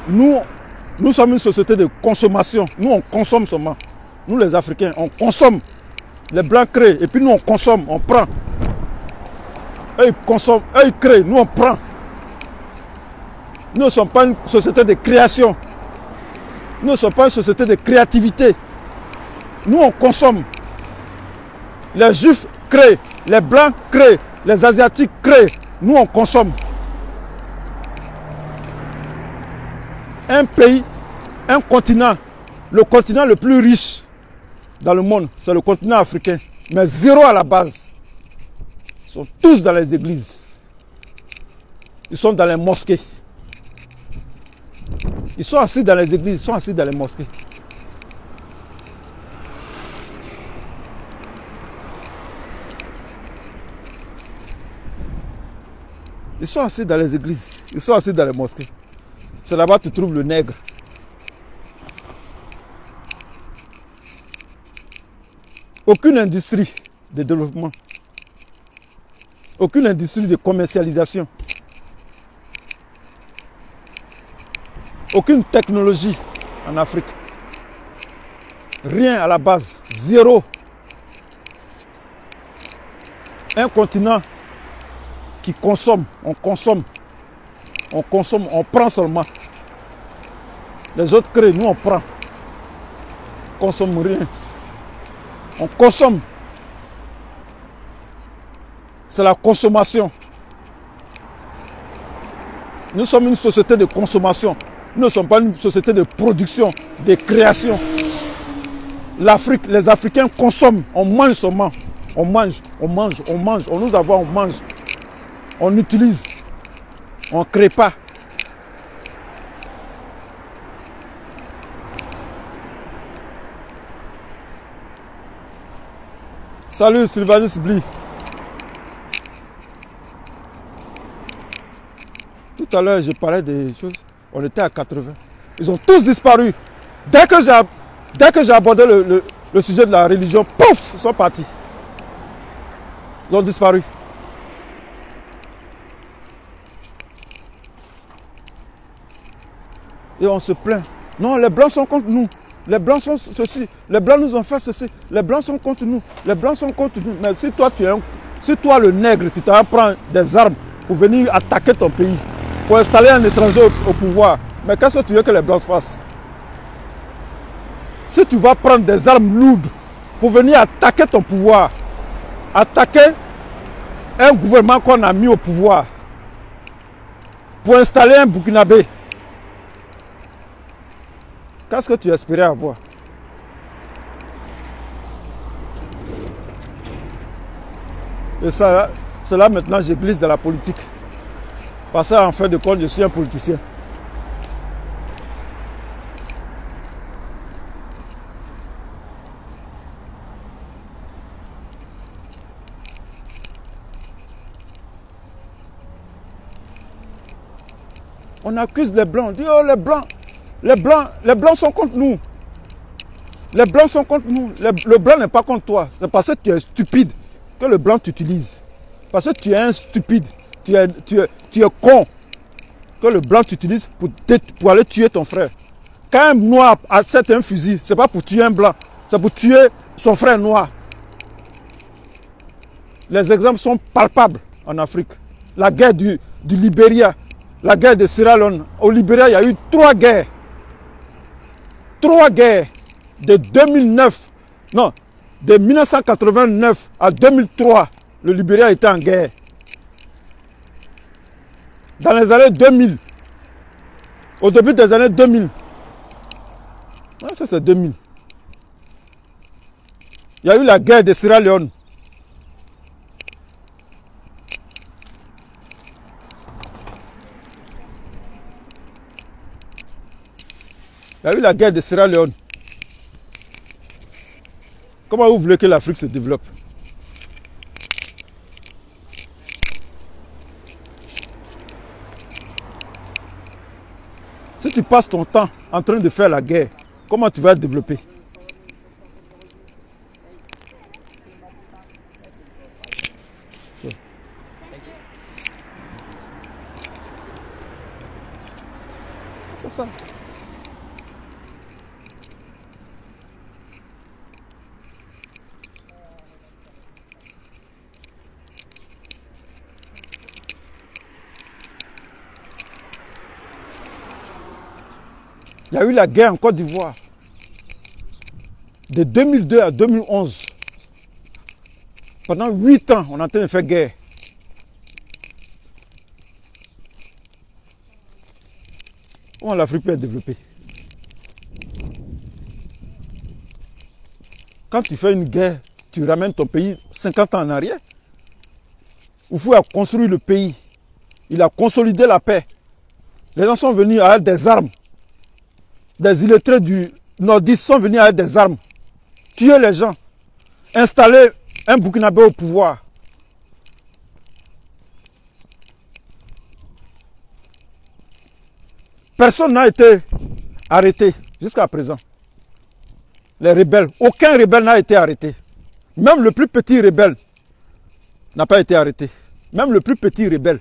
Nous sommes une société de consommation. Nous, on consomme seulement. Nous, les Africains, on consomme. Les Blancs créent. Et puis nous, on consomme, on prend. Eux, ils consomment, eux, ils créent. Nous, on prend. Nous ne sommes pas une société de création. Nous ne sommes pas une société de créativité. Nous, on consomme. Les Juifs créent. Les Blancs créent. Les Asiatiques créent. Nous, on consomme. Un pays, un continent, le continent le plus riche dans le monde, c'est le continent africain. Mais zéro à la base. Ils sont tous dans les églises. Ils sont dans les mosquées. Ils sont assis dans les églises, ils sont assis dans les mosquées. Ils sont assis dans les églises, ils sont assis dans les mosquées. C'est là-bas que tu trouves le nègre. Aucune industrie de développement. Aucune industrie de commercialisation. Aucune technologie en Afrique. Rien à la base. Zéro. Un continent qui consomme. On consomme. On consomme, on prend seulement. Les autres créent, nous on prend. On ne consomme rien. On consomme. C'est la consommation. Nous sommes une société de consommation. Nous ne sommes pas une société de production, de création. L'Afrique, les Africains consomment. On mange seulement. On mange, on mange, on mange. On nous avoir, on mange. On utilise. On ne crée pas. Salut Sylvanus Bly. Tout à l'heure, je parlais des choses. On était à 80. Ils ont tous disparu. Dès que j'ai abordé le sujet de la religion, pouf, ils sont partis. Ils ont disparu. Et on se plaint. Non, les Blancs sont contre nous. Les Blancs sont ceci. Les Blancs nous ont fait ceci. Les Blancs sont contre nous. Les Blancs sont contre nous. Mais si toi, le nègre, tu t'en prends des armes pour venir attaquer ton pays, pour installer un étranger au pouvoir, mais qu'est-ce que tu veux que les Blancs fassent? Si tu vas prendre des armes lourdes pour venir attaquer ton pouvoir, attaquer un gouvernement qu'on a mis au pouvoir, pour installer un Burkinabé, qu'est-ce que tu espérais avoir? Et ça, c'est là maintenant je glisse dans la politique. Parce qu'en fin de compte, je suis un politicien. On accuse les Blancs. On dit, oh, les Blancs sont contre nous. Les Blancs sont contre nous. Le Blanc n'est pas contre toi. C'est parce que tu es stupide que le Blanc t'utilise. Parce que tu es un stupide. Tu es con que le Blanc t'utilise pour aller tuer ton frère. Quand un Noir achète un fusil, ce n'est pas pour tuer un Blanc. C'est pour tuer son frère noir. Les exemples sont palpables en Afrique. La guerre du Libéria, la guerre de Sierra Leone. Au Libéria, il y a eu 3 guerres. 3 guerres de 2009. Non, de 1989 à 2003. Le Libéria était en guerre. Dans les années 2000. Au début des années 2000. Ah, ça c'est 2000. Il y a eu la guerre de Sierra Leone. Il y a eu la guerre de Sierra Leone. Comment vous voulez que l'Afrique se développe? Si tu passes ton temps en train de faire la guerre, comment tu vas te développer? C'est ça. Il y a eu la guerre en Côte d'Ivoire. De 2002 à 2011. Pendant 8 ans, on est en train de faire guerre. Comment l'Afrique peut être développée? Quand tu fais une guerre, tu ramènes ton pays 50 ans en arrière. Oufou a construit le pays. Il a consolidé la paix. Les gens sont venus avec des armes. Des illettrés du nordiste sont venus avec des armes. Tuer les gens. Installer un Burkinabé au pouvoir. Personne n'a été arrêté jusqu'à présent. Les rebelles, aucun rebelle n'a été arrêté. Même le plus petit rebelle n'a pas été arrêté. Même le plus petit rebelle.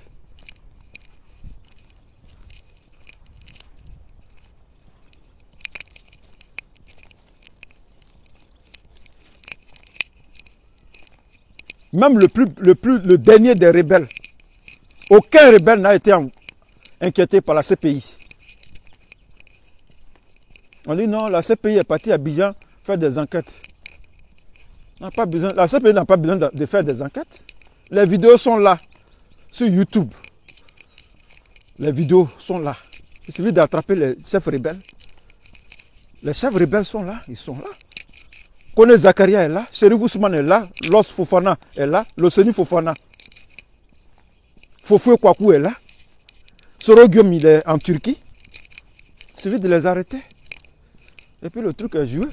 Même le dernier des rebelles. Aucun rebelle n'a été inquiété par la CPI. On dit non, la CPI est partie à Abidjan faire des enquêtes. Pas besoin, la CPI n'a pas besoin de faire des enquêtes. Les vidéos sont là, sur YouTube. Les vidéos sont là. Il suffit d'attraper les chefs rebelles. Les chefs rebelles sont là, ils sont là. Kone Zakaria est là, Cherif Ousmane est là, Los Fofana est là, Loseni Fofana. Fofoué Kwaku est là. Soro Guillaume, il est en Turquie. Il suffit de les arrêter. Et puis le truc est joué.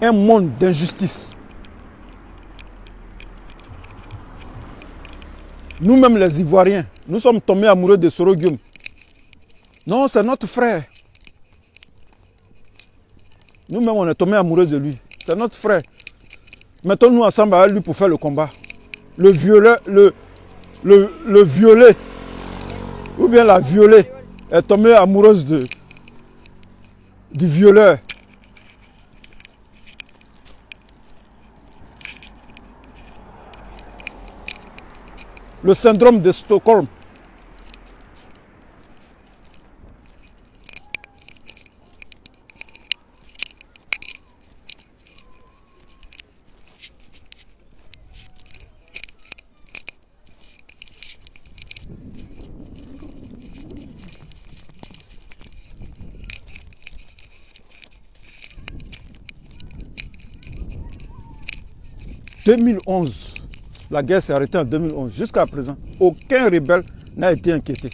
Un monde d'injustice. Nous-mêmes les Ivoiriens, nous sommes tombés amoureux de Soro Guillaume. Non, c'est notre frère. Nous-mêmes, on est tombés amoureux de lui. C'est notre frère. Mettons-nous ensemble avec lui pour faire le combat. Le violé, le violé, ou bien la violée, est tombée amoureuse du violeur. Le syndrome de Stockholm. En 2011, la guerre s'est arrêtée en 2011. Jusqu'à présent, aucun rebelle n'a été inquiété.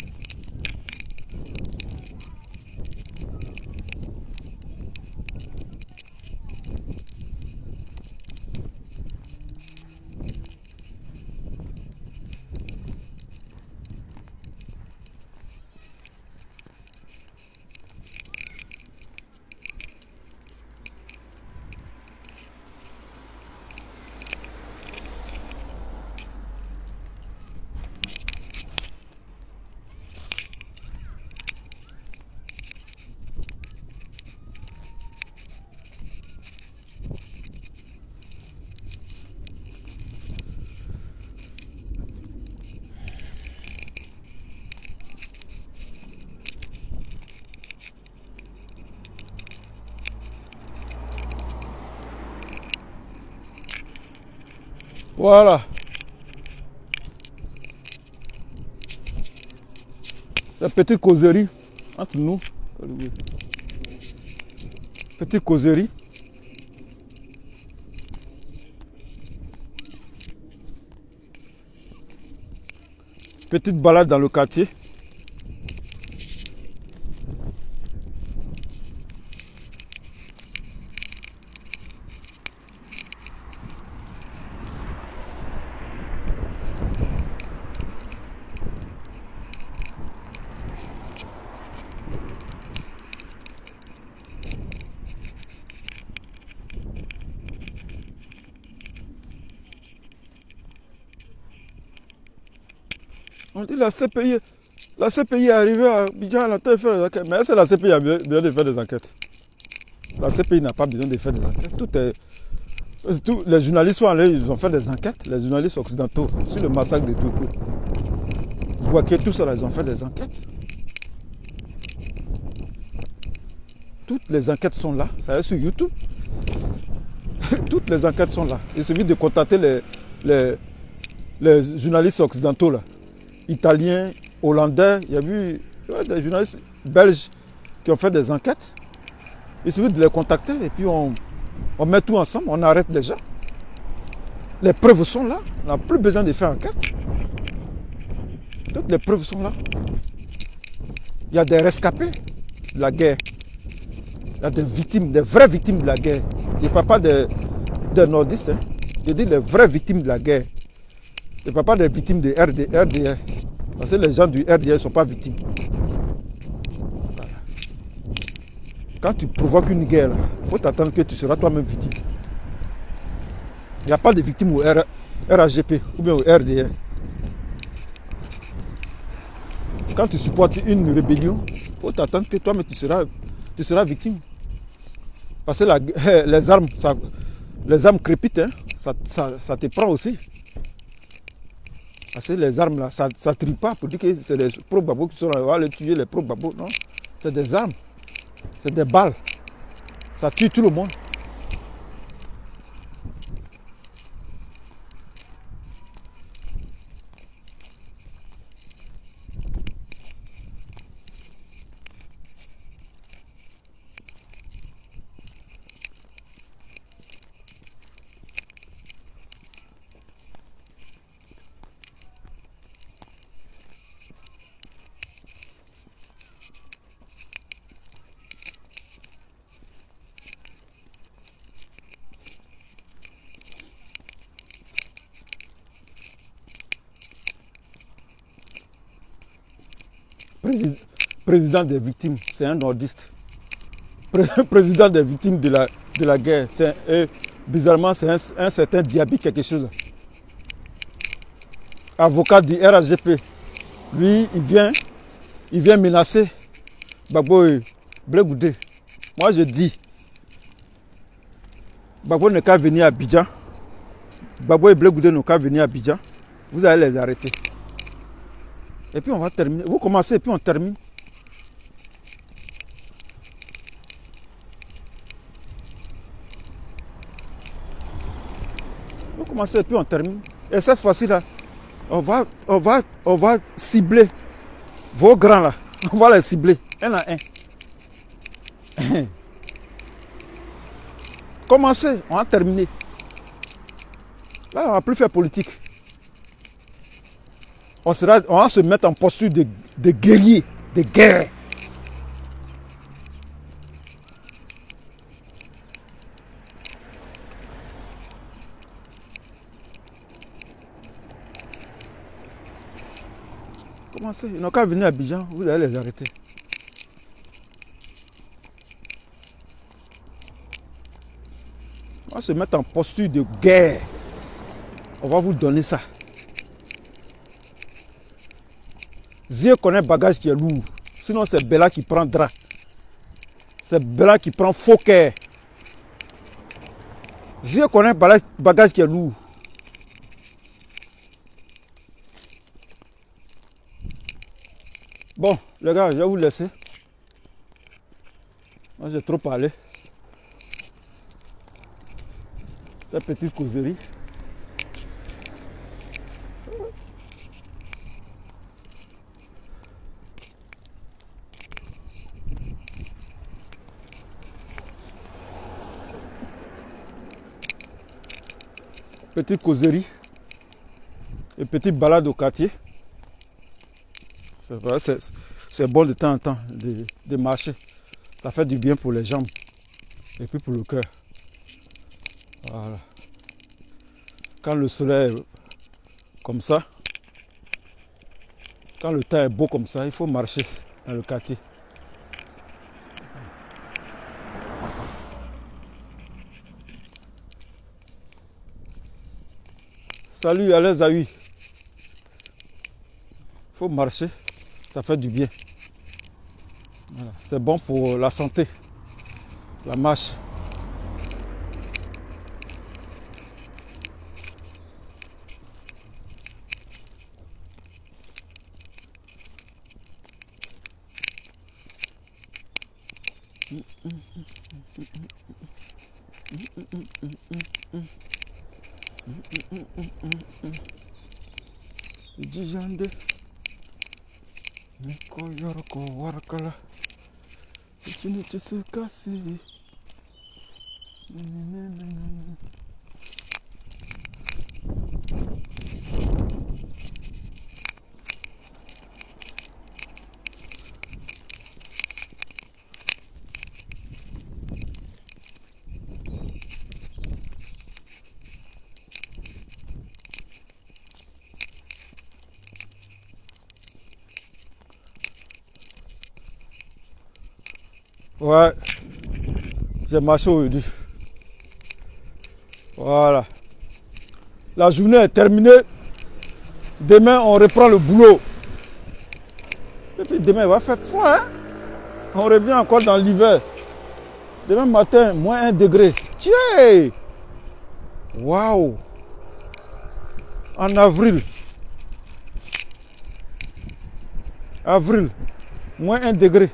Voilà. C'est petite causerie entre nous. Petite causerie. Petite balade dans le quartier. On dit la CPI est arrivée à Abidjan, elle a fait des enquêtes. Mais est-ce que la CPI a besoin de faire des enquêtes? La CPI n'a pas besoin de faire des enquêtes. Les journalistes sont allés, ils ont fait des enquêtes, les journalistes occidentaux, sur le massacre de Togo. Bouaké, tout ça, ils ont fait des enquêtes. Toutes les enquêtes sont là, ça est sur YouTube. Toutes les enquêtes sont là. Il suffit de contacter les journalistes occidentaux là. Italiens, hollandais, il y a eu des journalistes belges qui ont fait des enquêtes. Il suffit de les contacter et puis on met tout ensemble, on arrête les gens. Les preuves sont là, on n'a plus besoin de faire enquête. Toutes les preuves sont là. Il y a des rescapés de la guerre. Il y a des victimes, des vraies victimes de la guerre. Je ne parle pas des nordistes, hein. Je dis les vraies victimes de la guerre. Je ne parle pas des victimes de RDR. Parce que les gens du RDR ne sont pas victimes. Voilà. Quand tu provoques une guerre, il faut t'attendre que tu seras toi-même victime. Il n'y a pas de victimes au RAGP ou bien au RDR. Quand tu supportes une rébellion, il faut t'attendre que toi-même tu seras victime. Parce que les armes crépitent, hein, ça te prend aussi. Parce que les armes là, ça ne trie pas pour dire que c'est les pro-babos qui sont là, on va aller tuer les pro-babos. Non, c'est des armes, c'est des balles. Ça tue tout le monde. Président des victimes, c'est un nordiste. Président des victimes de la guerre, bizarrement, c'est un certain Diaby quelque chose. Avocat du RAGP. Lui, il vient menacer Gbagbo et Blé Goudé. Moi, je dis, Gbagbo n'a qu'à venir à Abidjan. Gbagbo et Blé Goudé n'ont qu'à venir à Abidjan. Vous allez les arrêter. Et puis on va terminer. Vous commencez et puis on termine. Vous commencez et puis on termine. Et cette fois-ci là, on va cibler vos grands là. On va les cibler un à un. Commencez, on va terminer. Là, on ne va plus faire politique. On va se mettre en posture de guerrier, de guerre. Commencez, ils n'ont qu'à venir à Abidjan, vous allez les arrêter. On va se mettre en posture de guerre. On va vous donner ça. Dieu connaît bagage qui est lourd. Sinon, c'est Bella qui prend drap. C'est Bella qui prend faux cœur. Dieu connaît bagage qui est lourd. Bon, les gars, je vais vous laisser. Moi, j'ai trop parlé. Cette petite causerie. petite causerie et petite balade au quartier. C'est vrai, c'est bon de temps en temps de marcher. Ça fait du bien pour les jambes et puis pour le cœur. Voilà. Quand le soleil est comme ça, quand le temps est beau comme ça, il faut marcher dans le quartier. Salut Alain Zahui. Il faut marcher, ça fait du bien. Voilà. C'est bon pour la santé, la marche. Dijande Niko yoroko warakala Ichini chisukasi. Ouais, j'ai marché aujourd'hui. Voilà. La journée est terminée. Demain, on reprend le boulot. Et puis demain, il va faire froid. Hein? On revient encore dans l'hiver. Demain matin, moins 1 degré. Tiens! Waouh! En avril. Avril. Moins 1 degré.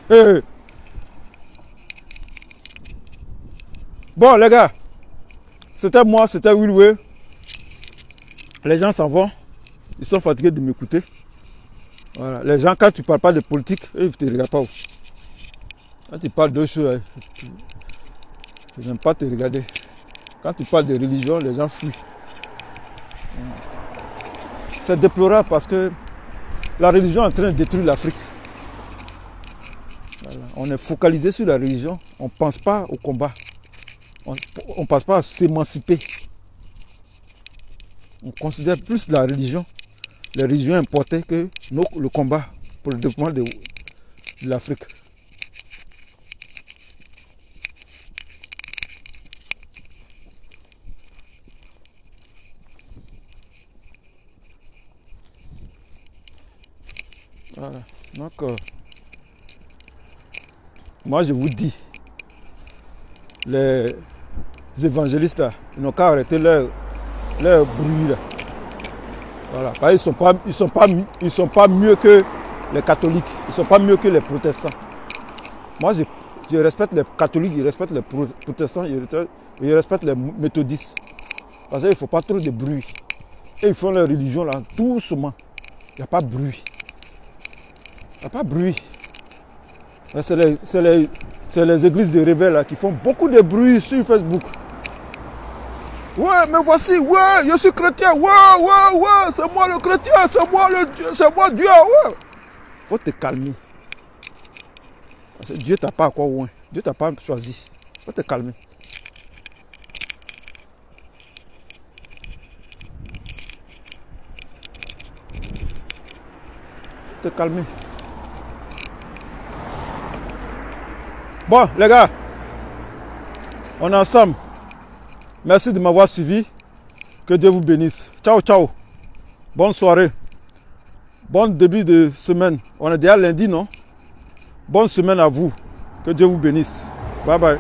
Hey. Bon les gars, c'était moi, c'était Willway. Les gens s'en vont, ils sont fatigués de m'écouter. Voilà. Les gens, quand tu ne parles pas de politique, ils ne te regardent pas. Quand tu parles de choses, ils n'aiment pas te regarder. Quand tu parles de religion, les gens fuient. C'est déplorable parce que la religion est en train de détruire l'Afrique. Voilà. On est focalisé sur la religion, on ne pense pas au combat. On ne passe pas à s'émanciper. On considère plus la religion, les religions importées que le combat pour le développement de l'Afrique. Voilà. Donc, moi je vous dis, les évangélistes là, ils n'ont qu'à arrêter leur bruit là. Voilà. Ils sont pas mieux que les catholiques, ils ne sont pas mieux que les protestants. Moi je respecte les catholiques, je respecte les protestants, je respecte les méthodistes. Parce qu'il ne faut pas trop de bruit. Et ils font leur religion là doucement. Il n'y a pas de bruit. Il n'y a pas de bruit. C'est les églises de réveil là qui font beaucoup de bruit sur Facebook. Ouais, mais voici, ouais, je suis chrétien, ouais, c'est moi le chrétien, c'est moi Dieu, ouais. Faut te calmer. Parce que Dieu t'a pas encore loin. Dieu t'a pas choisi. Faut te calmer. Faut te calmer. Bon, les gars, on est ensemble. Merci de m'avoir suivi. Que Dieu vous bénisse. Ciao, ciao. Bonne soirée. Bon début de semaine. On est déjà lundi, non? Bonne semaine à vous. Que Dieu vous bénisse. Bye bye.